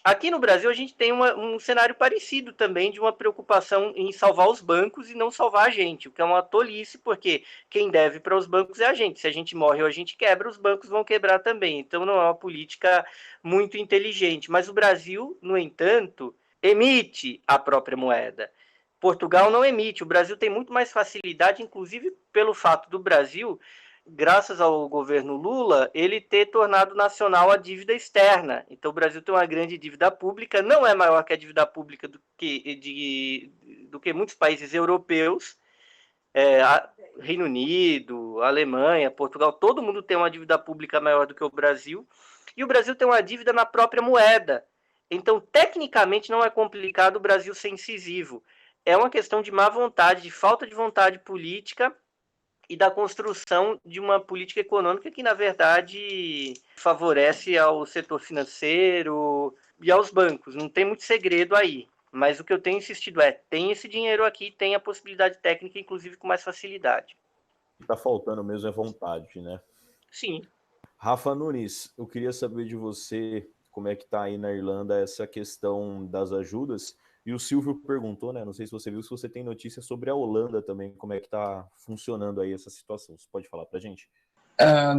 Aqui no Brasil, a gente tem um cenário parecido também, de uma preocupação em salvar os bancos e não salvar a gente, o que é uma tolice, porque quem deve para os bancos é a gente. Se a gente morre ou a gente quebra, os bancos vão quebrar também. Então, não é uma política muito inteligente. Mas o Brasil, no entanto, emite a própria moeda. Portugal não emite. O Brasil tem muito mais facilidade, inclusive pelo fato do Brasil, graças ao governo Lula, ele ter tornado nacional a dívida externa. Então, o Brasil tem uma grande dívida pública, não é maior que a dívida pública do que muitos países europeus, Reino Unido, Alemanha, Portugal, todo mundo tem uma dívida pública maior do que o Brasil, e o Brasil tem uma dívida na própria moeda. Então, tecnicamente, não é complicado o Brasil ser incisivo. É uma questão de má vontade, de falta de vontade política, e da construção de uma política econômica que, na verdade, favorece ao setor financeiro e aos bancos. Não tem muito segredo aí. Mas o que eu tenho insistido tem esse dinheiro aqui, tem a possibilidade técnica, inclusive com mais facilidade. O que está faltando mesmo é vontade, né? Sim. Rafa Nunes, eu queria saber de você como é que está aí na Irlanda essa questão das ajudas. E o Silvio perguntou, né? Não sei se você viu, se você tem notícia sobre a Holanda também, como é que está funcionando aí essa situação. Você pode falar para a gente?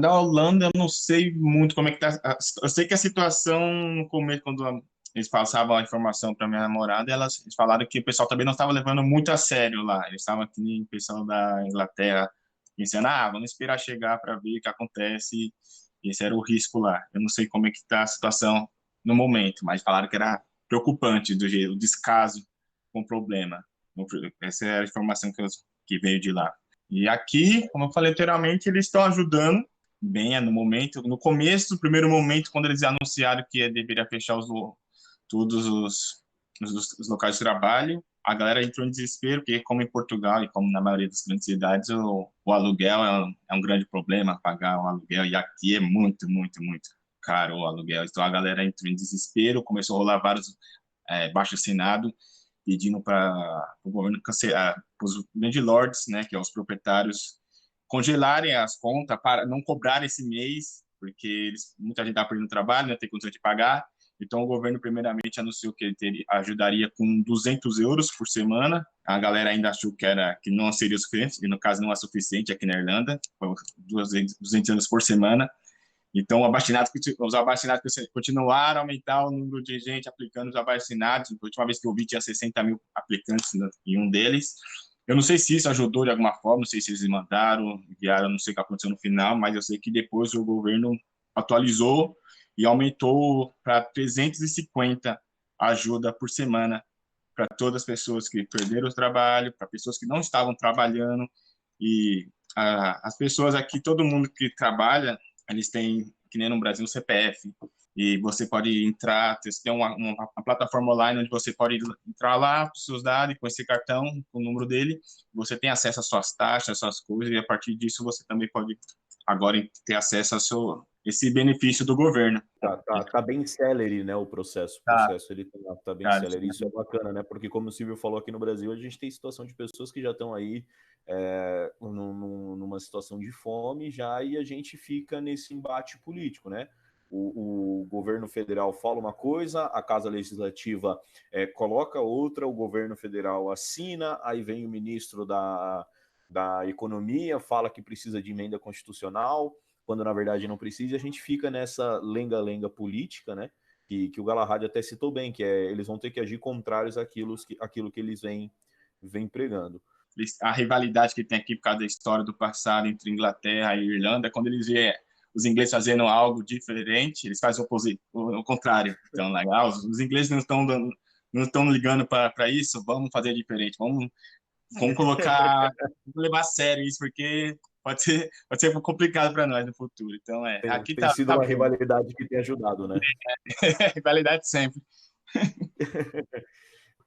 Da Holanda, eu não sei muito como é que está. Eu sei que a situação, no começo, quando eles passavam a informação para minha namorada, eles falaram que o pessoal também não estava levando muito a sério lá. Eles estavam aqui, o pessoal da Inglaterra, pensando, vamos esperar chegar para ver o que acontece. Esse era o risco lá. Eu não sei como é que está a situação no momento, mas falaram que era preocupante o descaso com o problema. Essa é a informação que veio de lá. E aqui, como eu falei anteriormente, eles estão ajudando bem no momento. No começo, no primeiro momento, quando eles anunciaram que deveria fechar todos os locais de trabalho, a galera entrou em desespero, porque como em Portugal e como na maioria das grandes cidades, o aluguel é um grande problema, pagar o aluguel, e aqui é muito, muito, muito caro o aluguel. Então a galera entrou em desespero, começou a rolar vários abaixo-assinado pedindo para o governo cancelar, os landlords, né, que são os proprietários, congelarem as contas para não cobrar esse mês, porque muita gente está perdendo trabalho, não tem condição de pagar. Então, o governo, primeiramente, anunciou que ele ajudaria com 200 euros por semana. A galera ainda achou que não seria suficiente, e no caso não é suficiente aqui na Irlanda, 200 euros por semana. Então, os abastinados continuaram a aumentar o número de gente aplicando os abastinados. A última vez que eu vi, tinha 60 mil aplicantes em um deles. Eu não sei se isso ajudou de alguma forma, não sei se eles mandaram, enviaram, não sei o que aconteceu no final, mas eu sei que depois o governo atualizou e aumentou para 350 ajuda por semana para todas as pessoas que perderam o trabalho, para pessoas que não estavam trabalhando. E as pessoas aqui, todo mundo que trabalha, eles têm, que nem no Brasil, um CPF. E você pode entrar, você tem uma plataforma online onde você pode entrar lá com os seus dados, com esse cartão, com o número dele, você tem acesso às suas taxas, às suas coisas, e a partir disso você também pode agora ter acesso esse benefício do governo. Tá bem celery, né, o processo. O processo ele tá bem celery. Isso é bacana, né? Porque como o Silvio falou, aqui no Brasil, a gente tem situação de pessoas que já estão aí numa situação de fome já, e a gente fica nesse embate político, né? O governo federal fala uma coisa, a Casa Legislativa coloca outra, o governo federal assina, aí vem o ministro da Economia, fala que precisa de emenda constitucional, quando na verdade não precisa, e a gente fica nessa lenga-lenga política, né? Que o Galahad até citou bem, que eles vão ter que agir contrários àquilo que eles vêm pregando. A rivalidade que tem aqui por causa da história do passado entre Inglaterra e Irlanda, quando eles veem os ingleses fazendo algo diferente, eles fazem o contrário. Então, legal, os ingleses não estão ligando para isso, vamos fazer diferente, vamos colocar, vamos levar a sério isso, porque pode ser complicado para nós no futuro. Então, aqui tem sido uma rivalidade que tem ajudado, né? Rivalidade sempre.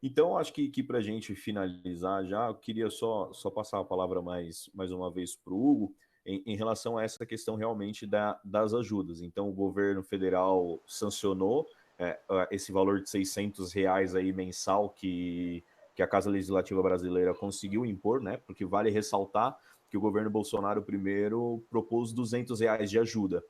Então, acho que para a gente finalizar já, eu queria só passar a palavra mais uma vez para o Hugo, em relação a essa questão realmente das ajudas. Então, o governo federal sancionou esse valor de R$600 aí mensal que a Casa Legislativa Brasileira conseguiu impor, né? Porque vale ressaltar que o governo Bolsonaro primeiro propôs R$200 de ajuda.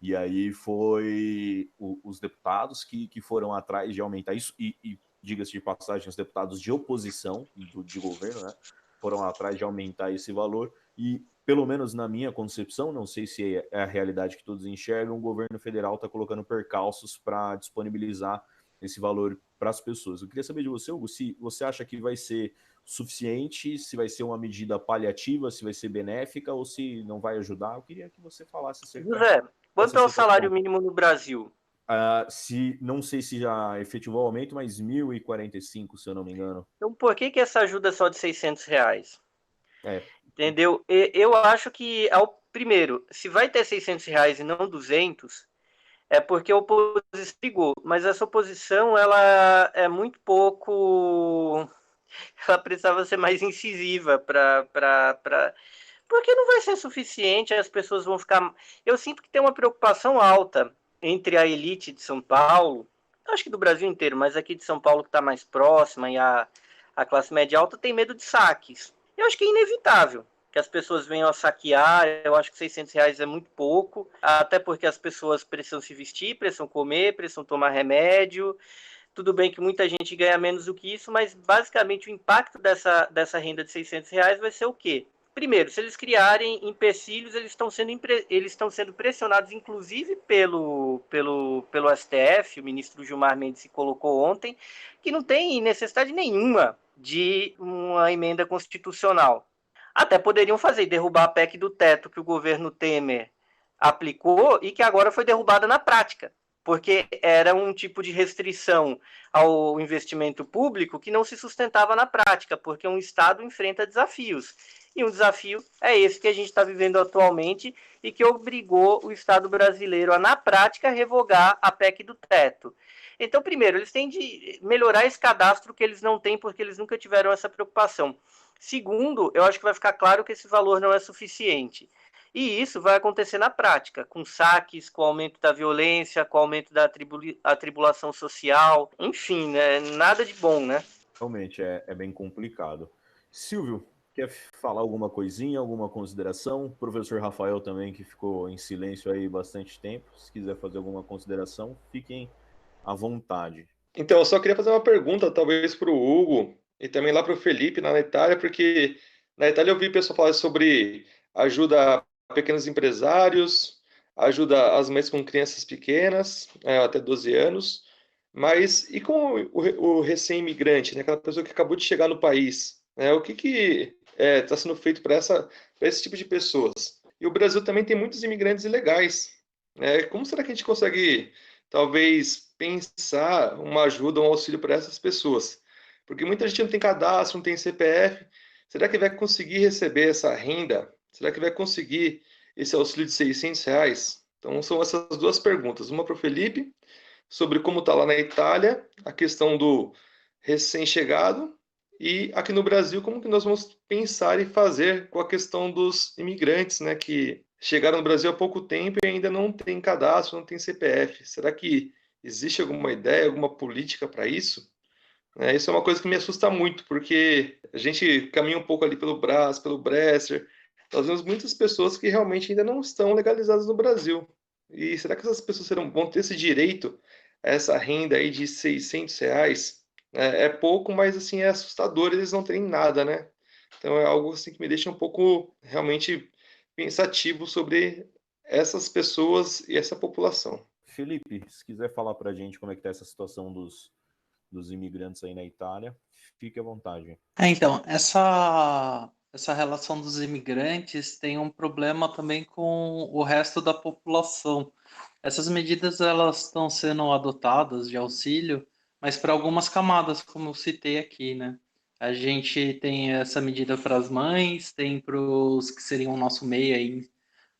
E aí foi os deputados que foram atrás de aumentar isso, e diga-se de passagem, os deputados de oposição de governo, né, foram atrás de aumentar esse valor, e pelo menos na minha concepção, não sei se é a realidade que todos enxergam, o governo federal está colocando percalços para disponibilizar esse valor para as pessoas. Eu queria saber de você, Hugo, se você acha que vai ser suficiente, se vai ser uma medida paliativa, se vai ser benéfica ou se não vai ajudar. Eu queria que você falasse acerca José, quanto é o salário mínimo no Brasil? Não sei se já efetivou o aumento, mas 1.045, se eu não me engano. Então, por que essa ajuda é só de R$600? Entendeu? Eu acho que, primeiro, se vai ter R$600 e não 200, é porque a oposição brigou. Mas essa oposição, ela é muito pouco... Ela precisava ser mais incisiva porque não vai ser suficiente, as pessoas vão ficar... Eu sinto que tem uma preocupação alta entre a elite de São Paulo, acho que do Brasil inteiro, mas aqui de São Paulo que está mais próxima, e a classe média alta tem medo de saques. Eu acho que é inevitável que as pessoas venham a saquear. Eu acho que R$600 é muito pouco, até porque as pessoas precisam se vestir, precisam comer, precisam tomar remédio. Tudo bem que muita gente ganha menos do que isso, mas basicamente o impacto dessa renda de R$600 vai ser o quê? Primeiro, se eles criarem empecilhos, eles estão sendo pressionados, inclusive pelo STF, o ministro Gilmar Mendes se colocou ontem, que não tem necessidade nenhuma de uma emenda constitucional. Até poderiam derrubar a PEC do teto que o governo Temer aplicou e que agora foi derrubada na prática. porque era um tipo de restrição ao investimento público que não se sustentava na prática, porque um Estado enfrenta desafios. E um desafio é esse que a gente está vivendo atualmente e que obrigou o Estado brasileiro a, na prática, revogar a PEC do teto. Então, primeiro, eles têm de melhorar esse cadastro que eles não têm porque eles nunca tiveram essa preocupação. Segundo, eu acho que vai ficar claro que esse valor não é suficiente. E isso vai acontecer na prática, com saques, com o aumento da violência, com o aumento da atribulação social, enfim, né? Nada de bom, né? Realmente é bem complicado. Silvio, quer falar alguma coisinha, alguma consideração? O professor Rafael também, que ficou em silêncio aí bastante tempo. Se quiser fazer alguma consideração, fiquem à vontade. Então, eu só queria fazer uma pergunta, talvez para o Hugo e também lá para o Felipe, na Itália, porque na Itália eu vi pessoal falar sobre ajuda a pequenos empresários, ajuda às mães com crianças pequenas, até 12 anos, mas e com o recém-imigrante, né, aquela pessoa que acabou de chegar no país, né, o que está sendo feito para esse tipo de pessoas? E o Brasil também tem muitos imigrantes ilegais, né? Como será que a gente consegue talvez pensar uma ajuda, um auxílio para essas pessoas? Porque muita gente não tem cadastro, não tem CPF. Será que vai conseguir receber essa renda? Será que vai conseguir esse auxílio de R$ 600? Então, são essas duas perguntas. Uma para o Felipe, sobre como está lá na Itália, a questão do recém-chegado, e aqui no Brasil, como que nós vamos pensar e fazer com a questão dos imigrantes, né, que chegaram no Brasil há pouco tempo e ainda não tem cadastro, não tem CPF. Será que existe alguma ideia, alguma política para isso? Isso é uma coisa que me assusta muito, porque a gente caminha um pouco ali pelo Brás, pelo Bresser, nós vemos muitas pessoas que realmente ainda não estão legalizadas no Brasil. E será que essas pessoas vão ter esse direito a essa renda aí de R$ 600? É pouco, mas assim, é assustador eles não terem nada, né? Então é algo assim que me deixa um pouco realmente pensativo sobre essas pessoas e essa população. Felipe, se quiser falar para a gente como é que está essa situação dos imigrantes aí na Itália, fique à vontade. Então, essa relação dos imigrantes tem um problema também com o resto da população. Essas medidas elas estão sendo adotadas de auxílio, mas para algumas camadas, como eu citei aqui, né? A gente tem essa medida para as mães, tem para os que seriam o nosso MEI aí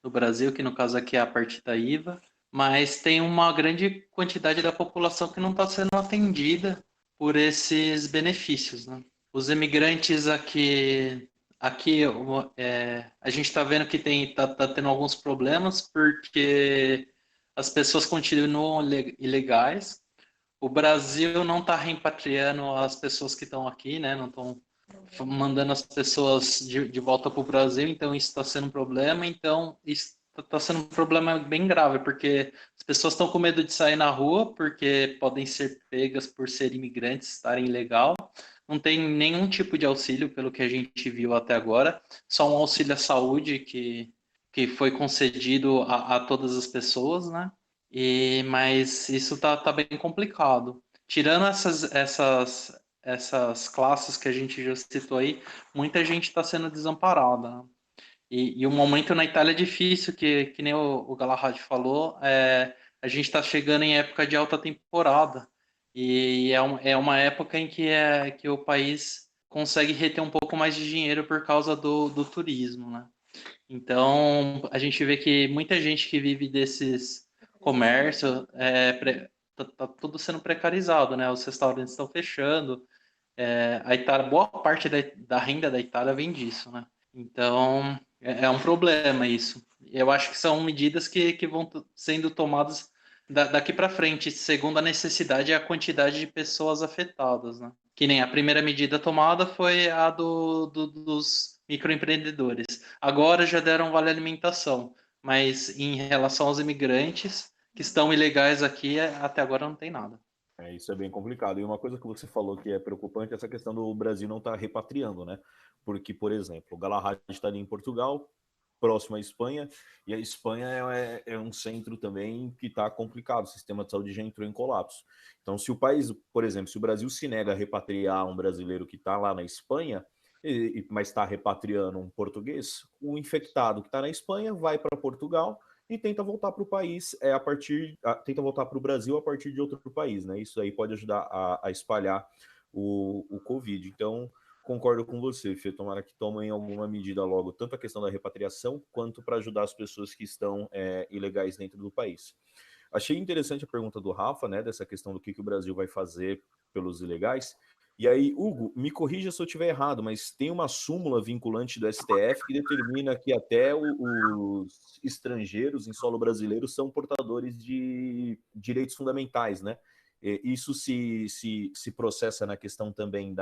no Brasil, que no caso aqui é a parte da IVA, mas tem uma grande quantidade da população que não está sendo atendida por esses benefícios, né? Os imigrantes aqui a gente está vendo que tá tendo alguns problemas porque as pessoas continuam ilegais. O Brasil não está repatriando as pessoas que estão aqui, né? Não estão mandando as pessoas de volta para o Brasil, então isso está sendo um problema. Então isso está sendo um problema bem grave, porque as pessoas estão com medo de sair na rua, porque podem ser pegas por ser imigrantes, estarem ilegal. Não tem nenhum tipo de auxílio, pelo que a gente viu até agora, só um auxílio à saúde que foi concedido a todas as pessoas, né? Mas isso tá bem complicado. Tirando essas classes que a gente já citou aí, muita gente está sendo desamparada, né? E o momento na Itália é difícil, que nem o Galahad falou, a gente está chegando em época de alta temporada. E é uma época em que o país consegue reter um pouco mais de dinheiro por causa do turismo, né? Então, a gente vê que muita gente que vive desses comércios, tá tudo sendo precarizado, né? Os restaurantes estão fechando. A Itália, boa parte da renda da Itália vem disso, né? Então, é um problema isso. Eu acho que são medidas que vão sendo tomadas daqui para frente, segundo a necessidade e a quantidade de pessoas afetadas, né? Que nem a primeira medida tomada foi a dos microempreendedores. Agora já deram vale alimentação, mas em relação aos imigrantes que estão ilegais aqui, até agora não tem nada. Isso é bem complicado. E uma coisa que você falou que é preocupante é essa questão do Brasil não estar repatriando, né? Porque, por exemplo, o Galahad está ali em Portugal, próximo à Espanha, e a Espanha é um centro também que está complicado, o sistema de saúde já entrou em colapso. Então, se o país, por exemplo, se o Brasil se nega a repatriar um brasileiro que está lá na Espanha, mas está repatriando um português, o infectado que está na Espanha vai para Portugal e tenta voltar para o país tenta voltar para o Brasil a partir de outro país, né? Isso aí pode ajudar a espalhar o Covid. Então, concordo com você, Fê. Tomara que tomem alguma medida logo, tanto a questão da repatriação, quanto para ajudar as pessoas que estão ilegais dentro do país. Achei interessante a pergunta do Rafa, né, dessa questão do que o Brasil vai fazer pelos ilegais. E aí, Hugo, me corrija se eu estiver errado, mas tem uma súmula vinculante do STF que determina que até os estrangeiros em solo brasileiro são portadores de direitos fundamentais, né? Isso se processa na questão também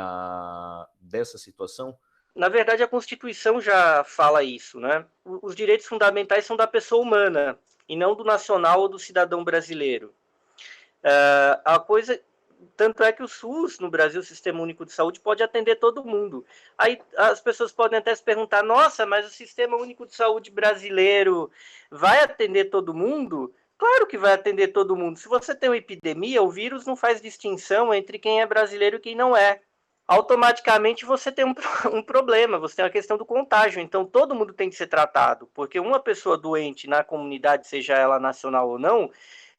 dessa situação? Na verdade, a Constituição já fala isso, né? Os direitos fundamentais são da pessoa humana e não do nacional ou do cidadão brasileiro. A coisa, tanto é que o SUS no Brasil, o Sistema Único de Saúde, pode atender todo mundo. Aí as pessoas podem até se perguntar: nossa, mas o Sistema Único de Saúde brasileiro vai atender todo mundo? Claro que vai atender todo mundo. Se você tem uma epidemia, o vírus não faz distinção entre quem é brasileiro e quem não é. Automaticamente você tem um problema, você tem a questão do contágio. Então todo mundo tem que ser tratado, porque uma pessoa doente na comunidade, seja ela nacional ou não,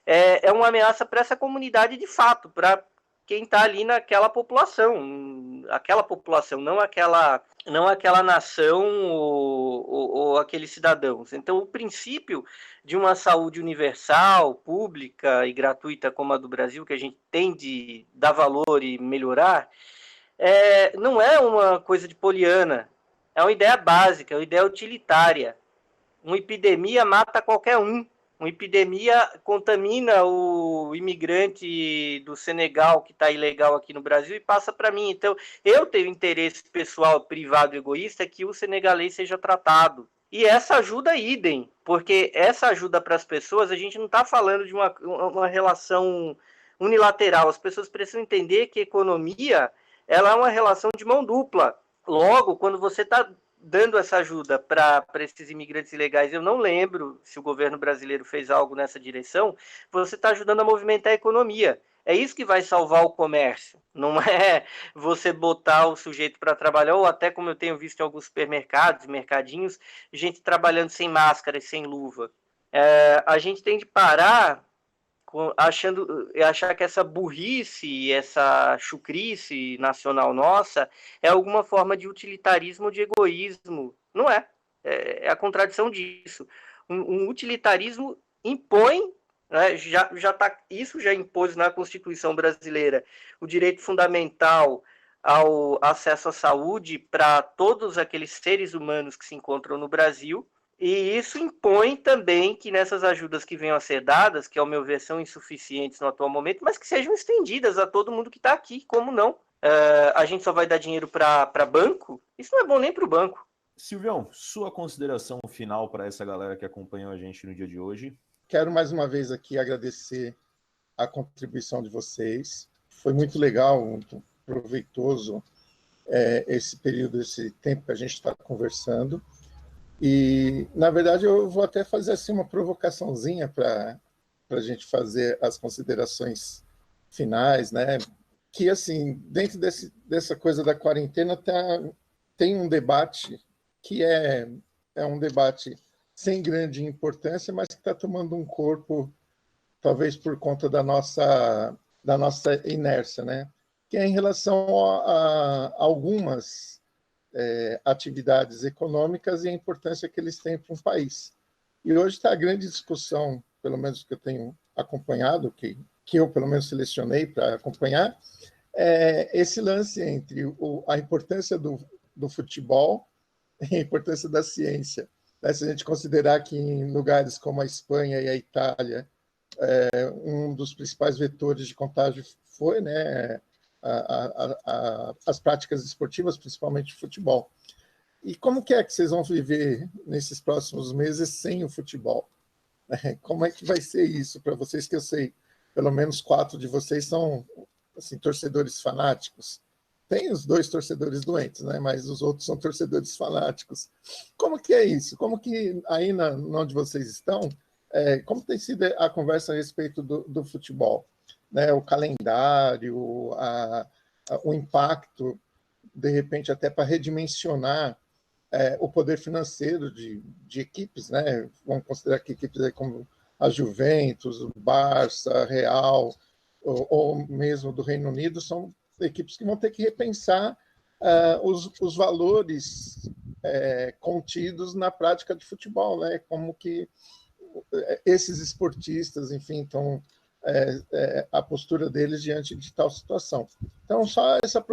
é uma ameaça para essa comunidade de fato, para quem está ali naquela população, não aquela nação ou aqueles cidadãos. Então, o princípio de uma saúde universal, pública e gratuita como a do Brasil, que a gente tem de dar valor e melhorar, não é uma coisa de poliana, é uma ideia básica, é uma ideia utilitária. Uma epidemia mata qualquer um. Uma epidemia contamina o imigrante do Senegal que está ilegal aqui no Brasil e passa para mim. Então, eu tenho interesse pessoal, privado, egoísta que o senegalês seja tratado. E essa ajuda idem, porque essa ajuda para as pessoas, a gente não está falando de uma relação unilateral. As pessoas precisam entender que economia ela é uma relação de mão dupla. Logo, quando você está dando essa ajuda para esses imigrantes ilegais, eu não lembro se o governo brasileiro fez algo nessa direção, você está ajudando a movimentar a economia. É isso que vai salvar o comércio. Não é você botar o sujeito para trabalhar, ou até como eu tenho visto em alguns supermercados, mercadinhos, gente trabalhando sem máscara e sem luva. A gente tem de parar achar que essa burrice, essa chucrice nacional nossa é alguma forma de utilitarismo ou de egoísmo. Não é. É a contradição disso. Um utilitarismo impõe, né, isso já impôs na Constituição brasileira o direito fundamental ao acesso à saúde para todos aqueles seres humanos que se encontram no Brasil. E isso impõe também que nessas ajudas que venham a ser dadas, que ao meu ver são insuficientes no atual momento, mas que sejam estendidas a todo mundo que está aqui, como não? A gente só vai dar dinheiro para banco? Isso não é bom nem para o banco. Silvião, sua consideração final para essa galera que acompanhou a gente no dia de hoje? Quero mais uma vez aqui agradecer a contribuição de vocês. Foi muito legal, muito proveitoso esse período, esse tempo que a gente está conversando. E, na verdade, eu vou até fazer assim, uma provocaçãozinha para a gente fazer as considerações finais, né? Que, assim, dentro dessa coisa da quarentena tem um debate que é um debate sem grande importância, mas que está tomando um corpo, talvez por conta da nossa inércia, né? Que é em relação a algumas atividades econômicas e a importância que eles têm para um país. E hoje está a grande discussão, pelo menos que eu tenho acompanhado, que eu pelo menos selecionei para acompanhar, esse lance entre a importância do futebol e a importância da ciência. Se a gente considerar que em lugares como a Espanha e a Itália, um dos principais vetores de contágio foi, né, as práticas esportivas, principalmente o futebol. E como que vocês vão viver nesses próximos meses sem o futebol? Como é que vai ser isso para vocês, que eu sei, pelo menos 4 de vocês são assim, torcedores fanáticos. Tem os 2 torcedores doentes, né? Mas os outros são torcedores fanáticos. Como que é isso? Como que aí onde vocês estão, como tem sido a conversa a respeito do futebol? Né, o calendário, o impacto, de repente, até para redimensionar o poder financeiro de equipes, né? Vamos considerar que equipes aí como a Juventus, o Barça, Real, ou mesmo do Reino Unido, são equipes que vão ter que repensar os valores contidos na prática de futebol, né? Como que esses esportistas, enfim, estão a postura deles diante de tal situação. Então, só essa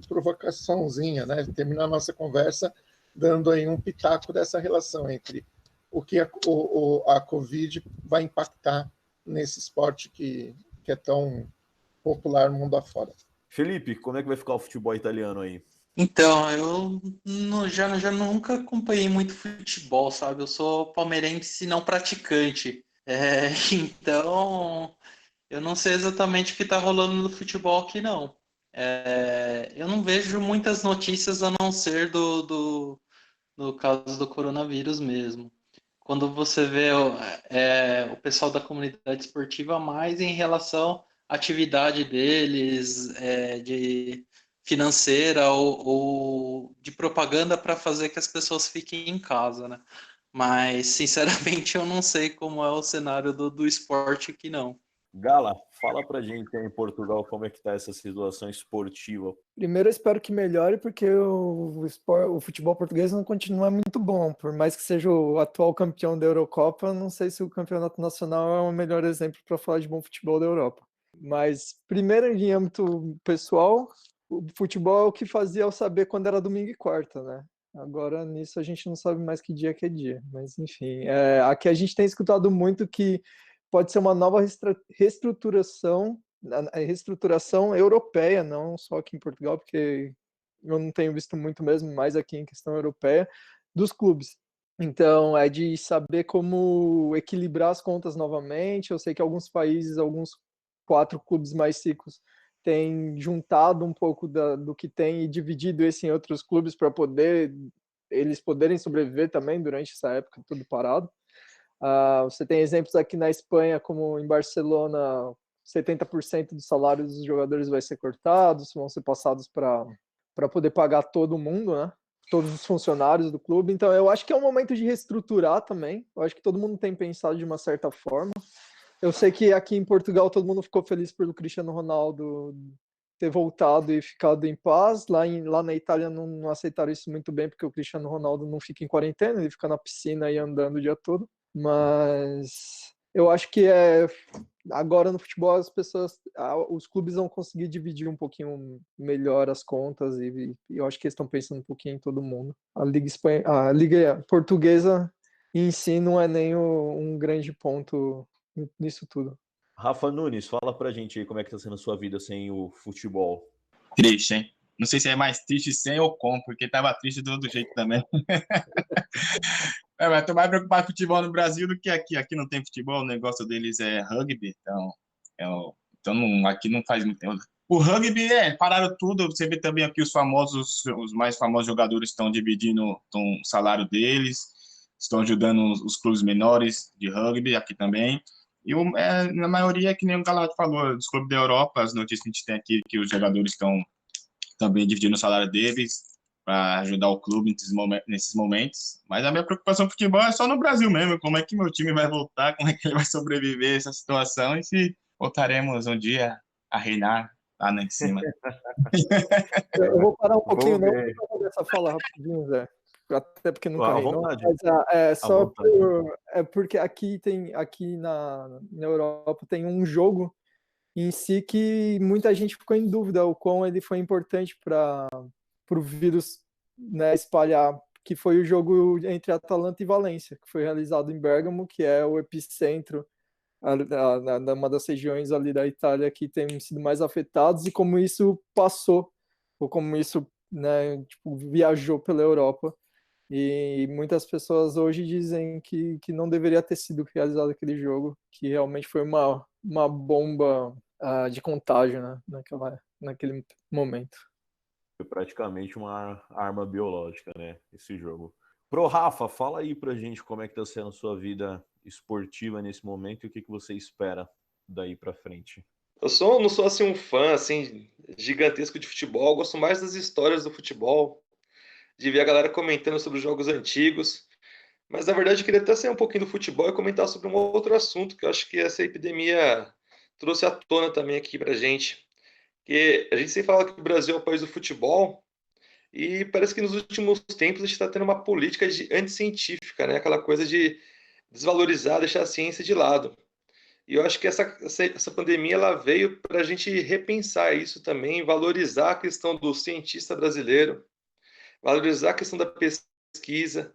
provocaçãozinha, né? Terminar a nossa conversa dando aí um pitaco dessa relação entre o que a Covid vai impactar nesse esporte que é tão popular no mundo afora. Felipe, como é que vai ficar o futebol italiano aí? Então, eu já nunca acompanhei muito futebol, sabe? Eu sou palmeirense não praticante. Então, eu não sei exatamente o que está rolando no futebol aqui, não. Eu não vejo muitas notícias a não ser do caso do coronavírus mesmo. Quando você vê o pessoal da comunidade esportiva mais em relação à atividade deles, de financeira ou de propaganda para fazer que as pessoas fiquem em casa, né? Mas, sinceramente, eu não sei como é o cenário do esporte aqui, não. Gala, fala pra gente aí em Portugal como é que tá essa situação esportiva. Primeiro, eu espero que melhore, porque o futebol português não continua muito bom. Por mais que seja o atual campeão da Eurocopa, não sei se o campeonato nacional é o melhor exemplo para falar de bom futebol da Europa. Mas, primeiro, em âmbito pessoal, o futebol é o que fazia eu saber quando era domingo e quarta, né? Agora, nisso, a gente não sabe mais que dia é dia. Mas, enfim, aqui a gente tem escutado muito que pode ser uma nova reestruturação europeia, não só aqui em Portugal, porque eu não tenho visto muito mesmo, mais aqui em questão europeia, dos clubes. Então, é de saber como equilibrar as contas novamente. Eu sei que alguns países, alguns 4 clubes mais ricos, têm juntado um pouco do que tem e dividido isso em outros clubes para eles poderem sobreviver também durante essa época tudo parado. Você tem exemplos aqui na Espanha, como em Barcelona, 70% do salário dos jogadores vai ser cortados, vão ser passados para poder pagar todo mundo, né? Todos os funcionários do clube. Então, eu acho que é um momento de reestruturar também. Eu acho que todo mundo tem pensado de uma certa forma. Eu sei que aqui em Portugal todo mundo ficou feliz pelo Cristiano Ronaldo ter voltado e ficado em paz. Lá na Itália não aceitaram isso muito bem, porque o Cristiano Ronaldo não fica em quarentena, ele fica na piscina e andando o dia todo. Mas eu acho que agora no futebol os clubes vão conseguir dividir um pouquinho melhor as contas e eu acho que eles estão pensando um pouquinho em todo mundo. A Liga Portuguesa em si não é nem um grande ponto nisso tudo. Rafa Nunes, fala pra gente aí como é que tá sendo a sua vida sem o futebol. Triste, hein? Não sei se é mais triste sem ou com, porque tava triste do outro jeito também. Mas tô mais preocupado com futebol no Brasil do que aqui. Aqui não tem futebol, o negócio deles é rugby, então aqui não faz muito tempo. O rugby, pararam tudo. Você vê também aqui os mais famosos jogadores estão dividindo o salário deles, estão ajudando os clubes menores de rugby aqui também. E na maioria, que nem o Galado falou, dos clubes da Europa, as notícias que a gente tem aqui, que os jogadores estão também dividindo o salário deles para ajudar o clube nesses momentos. Mas a minha preocupação com o futebol é só no Brasil mesmo, como é que meu time vai voltar, como é que ele vai sobreviver a essa situação e se voltaremos um dia a reinar lá em cima. Eu vou parar um pouquinho não para poder essa fala rapidinho, Zé. Até porque nunca reinou, mas porque aqui na Europa tem um jogo em si que muita gente ficou em dúvida o quão ele foi importante para o vírus, né, espalhar, que foi o jogo entre Atalanta e Valência, que foi realizado em Bérgamo, que é o epicentro, uma das regiões ali da Itália que tem sido mais afetados, e como isso passou, ou como isso, né, tipo, viajou pela Europa. E muitas pessoas hoje dizem que não deveria ter sido realizado aquele jogo, que realmente foi uma bomba de contágio, né, naquele momento. Foi praticamente uma arma biológica, né, esse jogo. Pro Rafa, fala aí pra gente como é que tá sendo a sua vida esportiva nesse momento e o que você espera daí pra frente. Eu não sou assim um fã assim gigantesco de futebol, eu gosto mais das histórias do futebol. de ver a galera comentando sobre os jogos antigos. Mas, na verdade, eu queria até sair um pouquinho do futebol e comentar sobre um outro assunto que eu acho que essa epidemia trouxe à tona também aqui pra gente. Que a gente sempre fala que o Brasil é o país do futebol, e parece que nos últimos tempos a gente está tendo uma política anticientífica, né? Aquela coisa de desvalorizar, deixar a ciência de lado. E eu acho que essa pandemia ela veio para a gente repensar isso também, valorizar a questão do cientista brasileiro, valorizar a questão da pesquisa,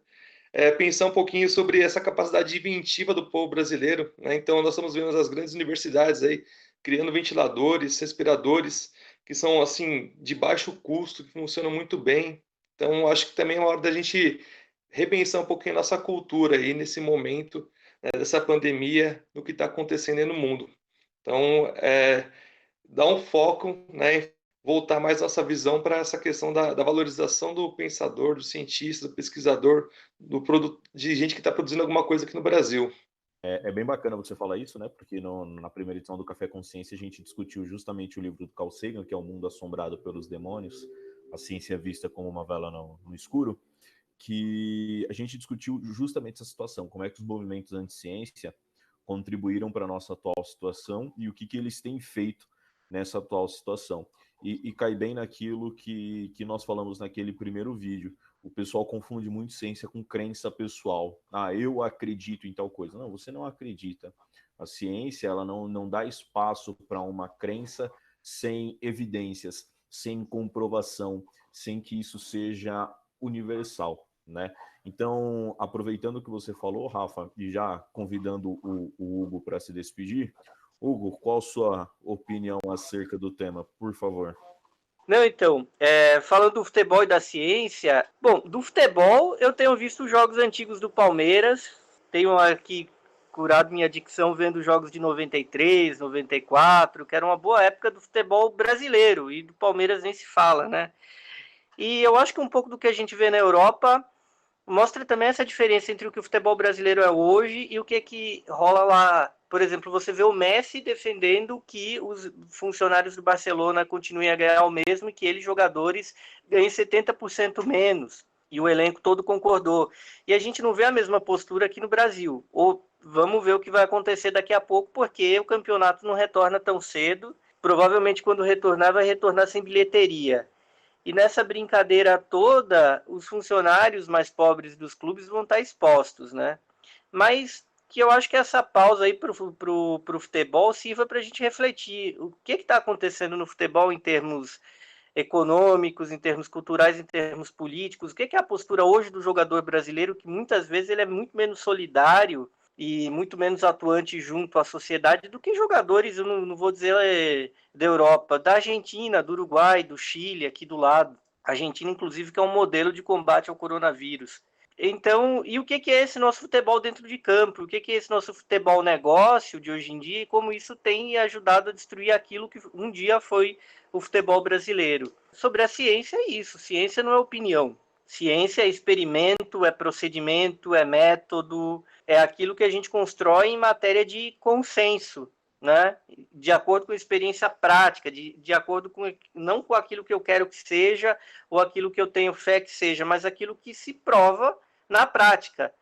pensar um pouquinho sobre essa capacidade inventiva do povo brasileiro, né? Então, nós estamos vendo as grandes universidades aí criando ventiladores, respiradores, que são, assim, de baixo custo, que funcionam muito bem. Então, acho que também é uma hora da gente repensar um pouquinho a nossa cultura aí nesse momento, né, dessa pandemia, no que está acontecendo aí no mundo. Então, dar um foco, né, voltar mais nossa visão para essa questão da valorização do pensador, do cientista, do pesquisador, de gente que está produzindo alguma coisa aqui no Brasil. É bem bacana você falar isso, né? Porque na primeira edição do Café Consciência a gente discutiu justamente o livro do Carl Sagan, que é O Mundo Assombrado pelos Demônios, a ciência vista como uma vela no escuro, que a gente discutiu justamente essa situação, como é que os movimentos anti-ciência contribuíram para a nossa atual situação e o que eles têm feito nessa atual situação. E cai bem naquilo que nós falamos naquele primeiro vídeo. O pessoal confunde muito ciência com crença pessoal. Ah, eu acredito em tal coisa. Não, você não acredita. A ciência ela não dá espaço para uma crença sem evidências, sem comprovação, sem que isso seja universal, né? Então, aproveitando o que você falou, Rafa, e já convidando o Hugo para se despedir, Hugo, qual a sua opinião acerca do tema, por favor? Não, então, falando do futebol e da ciência, bom, do futebol eu tenho visto jogos antigos do Palmeiras, tenho aqui curado minha dicção vendo jogos de 93, 94, que era uma boa época do futebol brasileiro, e do Palmeiras nem se fala, né? E eu acho que um pouco do que a gente vê na Europa mostra também essa diferença entre o que o futebol brasileiro é hoje e o que rola lá. Por exemplo, você vê o Messi defendendo que os funcionários do Barcelona continuem a ganhar o mesmo e que eles, jogadores, ganhem 70% menos. E o elenco todo concordou. E a gente não vê a mesma postura aqui no Brasil. Ou vamos ver o que vai acontecer daqui a pouco, porque o campeonato não retorna tão cedo. Provavelmente, quando retornar, vai retornar sem bilheteria. E nessa brincadeira toda, os funcionários mais pobres dos clubes vão estar expostos, né? Mas que eu acho que essa pausa aí para o futebol sirva para a gente refletir o que está acontecendo no futebol em termos econômicos, em termos culturais, em termos políticos. O que é a postura hoje do jogador brasileiro, que muitas vezes ele é muito menos solidário e muito menos atuante junto à sociedade do que jogadores, eu não vou dizer da Europa, da Argentina, do Uruguai, do Chile, aqui do lado. A Argentina, inclusive, que é um modelo de combate ao coronavírus. Então, e o que é esse nosso futebol dentro de campo? O que é esse nosso futebol negócio de hoje em dia e como isso tem ajudado a destruir aquilo que um dia foi o futebol brasileiro? Sobre a ciência é isso. Ciência não é opinião. Ciência é experimento, é procedimento, é método, é aquilo que a gente constrói em matéria de consenso, né? De acordo com a experiência prática, de acordo com, não com aquilo que eu quero que seja ou aquilo que eu tenho fé que seja, mas aquilo que se prova na prática.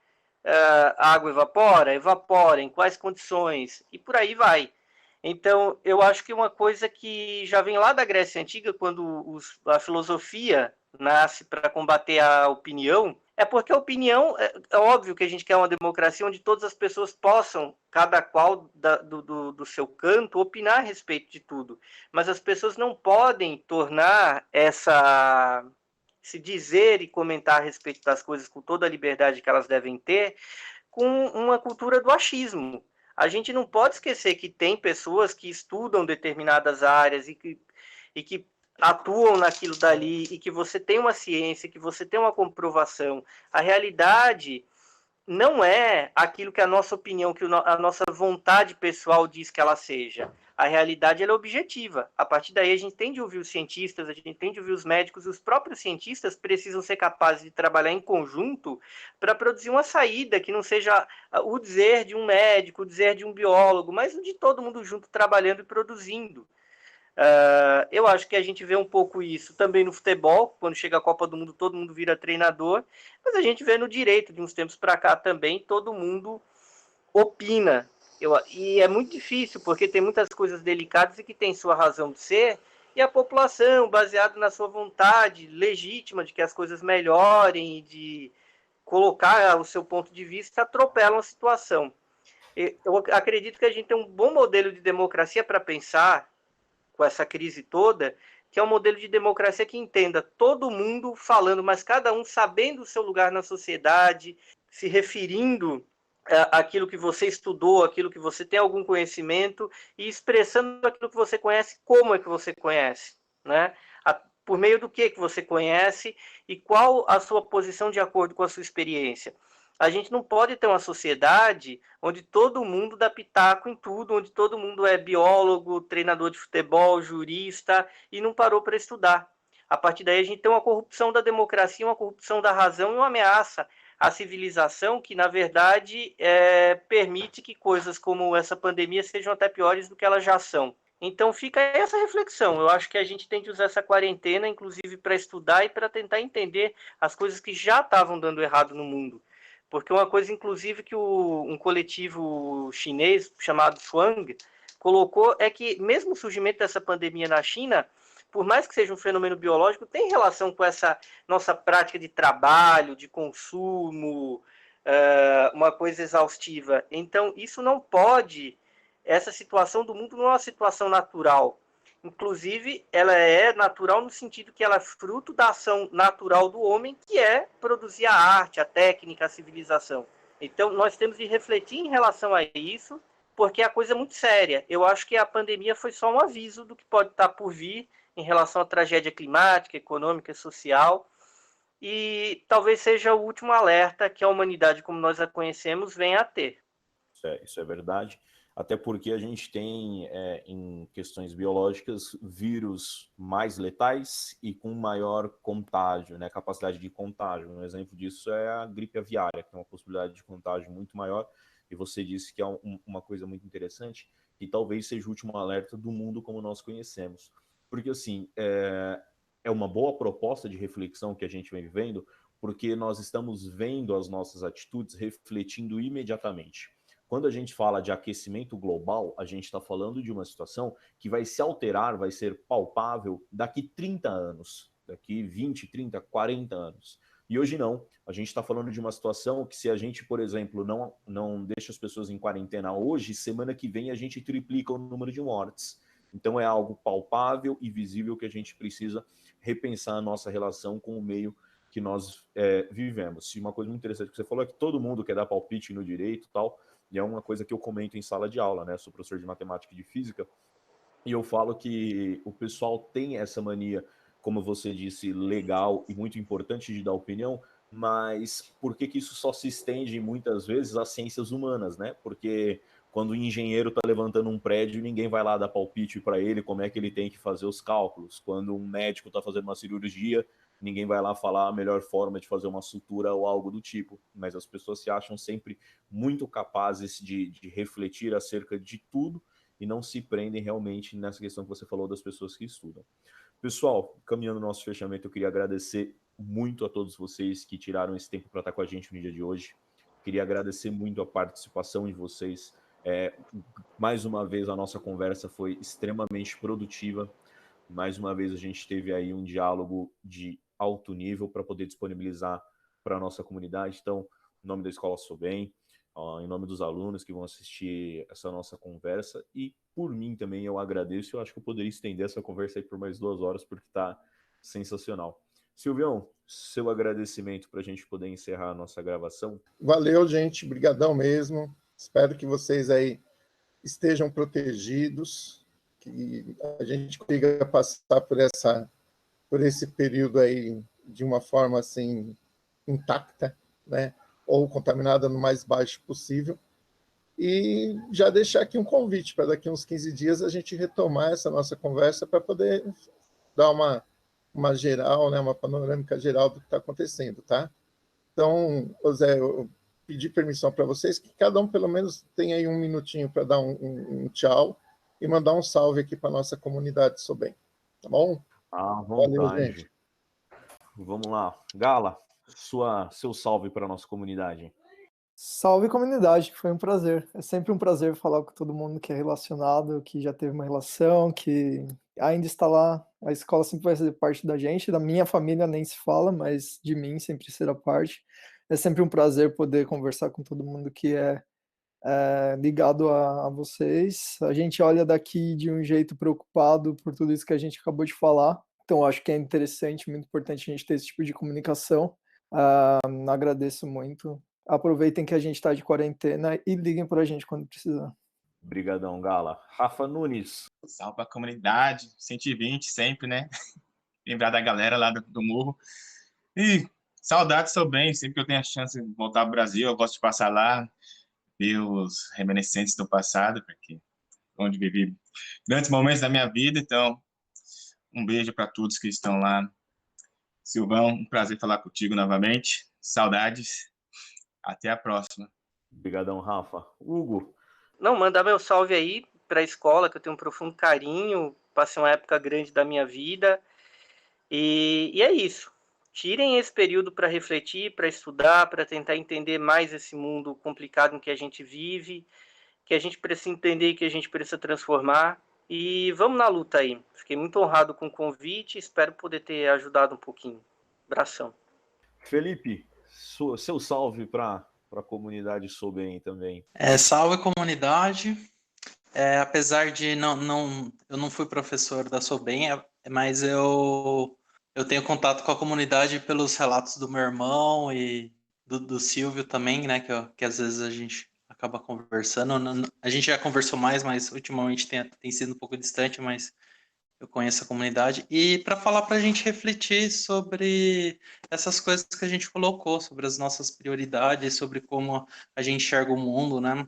A água evapora? Evapora. Em quais condições? E por aí vai. Então, eu acho que uma coisa que já vem lá da Grécia Antiga, quando a filosofia nasce para combater a opinião, é porque a opinião, é óbvio que a gente quer uma democracia onde todas as pessoas possam, cada qual do seu canto, opinar a respeito de tudo. Mas as pessoas não podem tornar se dizer e comentar a respeito das coisas com toda a liberdade que elas devem ter, com uma cultura do achismo. A gente não pode esquecer que tem pessoas que estudam determinadas áreas e que atuam naquilo dali e que você tem uma ciência, que você tem uma comprovação. A realidade não é aquilo que a nossa opinião, que a nossa vontade pessoal diz que ela seja. A realidade ela é objetiva. A partir daí a gente tem de ouvir os cientistas, a gente tem de ouvir os médicos, e os próprios cientistas precisam ser capazes de trabalhar em conjunto para produzir uma saída que não seja o dizer de um médico, o dizer de um biólogo, mas de todo mundo junto trabalhando e produzindo. Eu acho que a gente vê um pouco isso também no futebol, quando chega a Copa do Mundo, todo mundo vira treinador, mas a gente vê no direito, de uns tempos para cá também, todo mundo opina. E é muito difícil, porque tem muitas coisas delicadas e que tem sua razão de ser, e a população, baseada na sua vontade legítima de que as coisas melhorem e de colocar o seu ponto de vista, atropelam a situação. Eu acredito que a gente tem um bom modelo de democracia para pensar com essa crise toda, que é um modelo de democracia que entenda todo mundo falando, mas cada um sabendo o seu lugar na sociedade, se referindo àquilo que você estudou, aquilo que você tem algum conhecimento e expressando aquilo que você conhece, como é que você conhece, né? Por meio do que você conhece e qual a sua posição de acordo com a sua experiência. A gente não pode ter uma sociedade onde todo mundo dá pitaco em tudo, onde todo mundo é biólogo, treinador de futebol, jurista, e não parou para estudar. A partir daí a gente tem uma corrupção da democracia, uma corrupção da razão e uma ameaça à civilização que, na verdade, permite que coisas como essa pandemia sejam até piores do que elas já são. Então fica essa reflexão. Eu acho que a gente tem que usar essa quarentena, inclusive, para estudar e para tentar entender as coisas que já estavam dando errado no mundo. Porque uma coisa, inclusive, que um coletivo chinês chamado Shuang colocou é que, mesmo o surgimento dessa pandemia na China, por mais que seja um fenômeno biológico, tem relação com essa nossa prática de trabalho, de consumo, uma coisa exaustiva. Então, isso não pode... Essa situação do mundo não é uma situação natural. Inclusive, ela é natural no sentido que ela é fruto da ação natural do homem, que é produzir a arte, a técnica, a civilização. Então, nós temos de refletir em relação a isso, porque a coisa é muito séria. Eu acho que a pandemia foi só um aviso do que pode estar por vir em relação à tragédia climática, econômica e social, e talvez seja o último alerta que a humanidade, como nós a conhecemos, venha a ter. Isso é verdade. Até porque a gente tem, em questões biológicas, vírus mais letais e com maior contágio, né, capacidade de contágio. Um exemplo disso é a gripe aviária, que tem uma possibilidade de contágio muito maior. E você disse que é uma coisa muito interessante, que talvez seja o último alerta do mundo como nós conhecemos. Porque, assim, é uma boa proposta de reflexão que a gente vem vivendo, porque nós estamos vendo as nossas atitudes refletindo imediatamente. Quando a gente fala de aquecimento global, a gente está falando de uma situação que vai se alterar, vai ser palpável daqui 30 anos, daqui 20, 30, 40 anos. E hoje não, a gente está falando de uma situação que se a gente, por exemplo, não deixa as pessoas em quarentena hoje, semana que vem a gente triplica o número de mortes. Então é algo palpável e visível que a gente precisa repensar a nossa relação com o meio que nós vivemos. E uma coisa muito interessante que você falou é que todo mundo quer dar palpite no direito e tal, e é uma coisa que eu comento em sala de aula, né? Sou professor de matemática e de física, e eu falo que o pessoal tem essa mania, como você disse, legal e muito importante de dar opinião, mas por que isso só se estende muitas vezes às ciências humanas, né? Porque quando o engenheiro está levantando um prédio, ninguém vai lá dar palpite para ele como é que ele tem que fazer os cálculos. Quando um médico está fazendo uma cirurgia, ninguém vai lá falar a melhor forma de fazer uma sutura ou algo do tipo, mas as pessoas se acham sempre muito capazes de refletir acerca de tudo e não se prendem realmente nessa questão que você falou das pessoas que estudam. Pessoal, caminhando no nosso fechamento, eu queria agradecer muito a todos vocês que tiraram esse tempo para estar com a gente no dia de hoje. Queria agradecer muito a participação de vocês. Mais uma vez, a nossa conversa foi extremamente produtiva. Mais uma vez, a gente teve aí um diálogo de alto nível para poder disponibilizar para a nossa comunidade. Então, em nome da Escola Sou Bem, em nome dos alunos que vão assistir essa nossa conversa e por mim também eu agradeço. Eu acho que eu poderia estender essa conversa aí por mais 2 horas porque está sensacional. Silvião, seu agradecimento para a gente poder encerrar a nossa gravação. Valeu, gente. Brigadão mesmo. Espero que vocês aí estejam protegidos, que a gente consiga passar por esse período aí de uma forma assim intacta, né? Ou contaminada no mais baixo possível. E já deixar aqui um convite para daqui uns 15 dias a gente retomar essa nossa conversa para poder dar uma geral, né? Uma panorâmica geral do que está acontecendo, tá? Então, José, eu pedi permissão para vocês que cada um pelo menos tenha aí um minutinho para dar um tchau e mandar um salve aqui para nossa comunidade Sobem. Tá bom? À Valeu, vontade. gente. Vamos lá. Gala, seu salve para nossa comunidade. Salve comunidade, foi um prazer. É sempre um prazer falar com todo mundo que é relacionado, que já teve uma relação, que ainda está lá. A escola sempre vai ser parte da gente, da minha família nem se fala, mas de mim sempre será parte. É sempre um prazer poder conversar com todo mundo que é ligado a vocês. A gente olha daqui de um jeito preocupado por tudo isso que a gente acabou de falar. Então, acho que é interessante, muito importante a gente ter esse tipo de comunicação. Agradeço muito. Aproveitem que a gente está de quarentena e liguem para a gente quando precisar. Obrigadão, Gala. Rafa Nunes. Salve pra comunidade, 120 sempre, né? Lembrar da galera lá do morro. E saudades Sobem, sempre que eu tenho a chance de voltar ao Brasil, eu gosto de passar lá, ver os reminiscentes do passado, porque onde vivi grandes momentos da minha vida. Então, um beijo para todos que estão lá. Silvão, um prazer falar contigo novamente. Saudades. Até a próxima. Obrigadão, Rafa. Hugo. Não, mandar meu salve aí para a escola, que eu tenho um profundo carinho, passei uma época grande da minha vida. E é isso. Tirem esse período para refletir, para estudar, para tentar entender mais esse mundo complicado em que a gente vive, que a gente precisa entender e que a gente precisa transformar. E vamos na luta aí. Fiquei muito honrado com o convite, espero poder ter ajudado um pouquinho. Abração. Felipe, seu salve para a comunidade Sobem também. Salve comunidade. Apesar de eu não fui professor da Sobem, mas eu tenho contato com a comunidade pelos relatos do meu irmão e do Silvio também, né? Que às vezes a gente acaba conversando. A gente já conversou mais, mas ultimamente tem sido um pouco distante, mas eu conheço a comunidade. E para falar para a gente refletir sobre essas coisas que a gente colocou, sobre as nossas prioridades, sobre como a gente enxerga o mundo, né?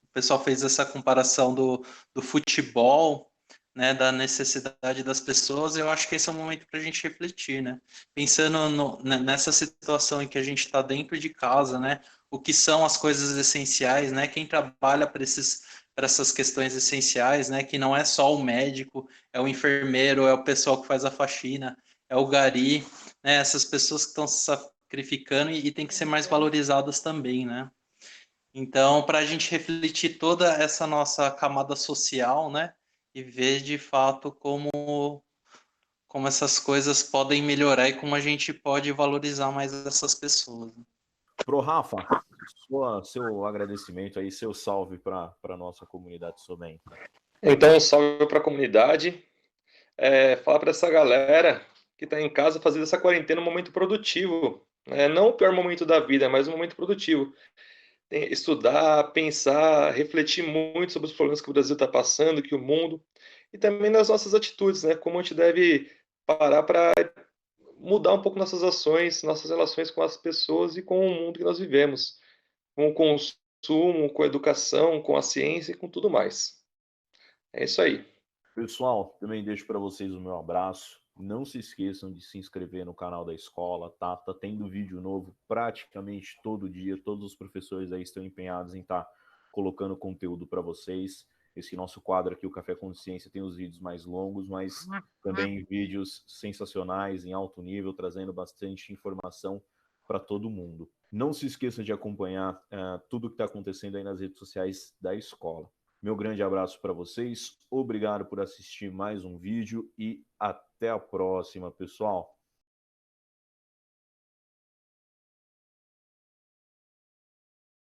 O pessoal fez essa comparação do futebol, né, da necessidade das pessoas. Eu acho que esse é um momento para a gente refletir, né? Pensando nessa situação em que a gente está dentro de casa, né? O que são as coisas essenciais, né? Quem trabalha para essas questões essenciais, né? Que não é só o médico, é o enfermeiro, é o pessoal que faz a faxina, é o gari, né? Essas pessoas que estão se sacrificando e tem que ser mais valorizadas também, né? Então, para a gente refletir toda essa nossa camada social, né, e ver de fato como essas coisas podem melhorar e como a gente pode valorizar mais essas pessoas. Pro Rafa, seu agradecimento aí, seu salve para a nossa comunidade Sobem. Então, salve para a comunidade. Falar para essa galera que está em casa fazer dessa quarentena um momento produtivo. Não o pior momento da vida, mas um momento produtivo. Estudar, pensar, refletir muito sobre os problemas que o Brasil está passando, que o mundo, e também nas nossas atitudes, né? Como a gente deve parar para mudar um pouco nossas ações, nossas relações com as pessoas e com o mundo que nós vivemos, com o consumo, com a educação, com a ciência e com tudo mais. É isso aí. Pessoal, também deixo para vocês o meu abraço. Não se esqueçam de se inscrever no canal da escola, tá? Tá tendo vídeo novo praticamente todo dia. Todos os professores aí estão empenhados em estar colocando conteúdo para vocês. Esse nosso quadro aqui, o Café Consciência, tem os vídeos mais longos, mas também vídeos sensacionais, em alto nível, trazendo bastante informação para todo mundo. Não se esqueçam de acompanhar tudo que está acontecendo aí nas redes sociais da escola. Meu grande abraço para vocês, obrigado por assistir mais um vídeo e até a próxima, pessoal.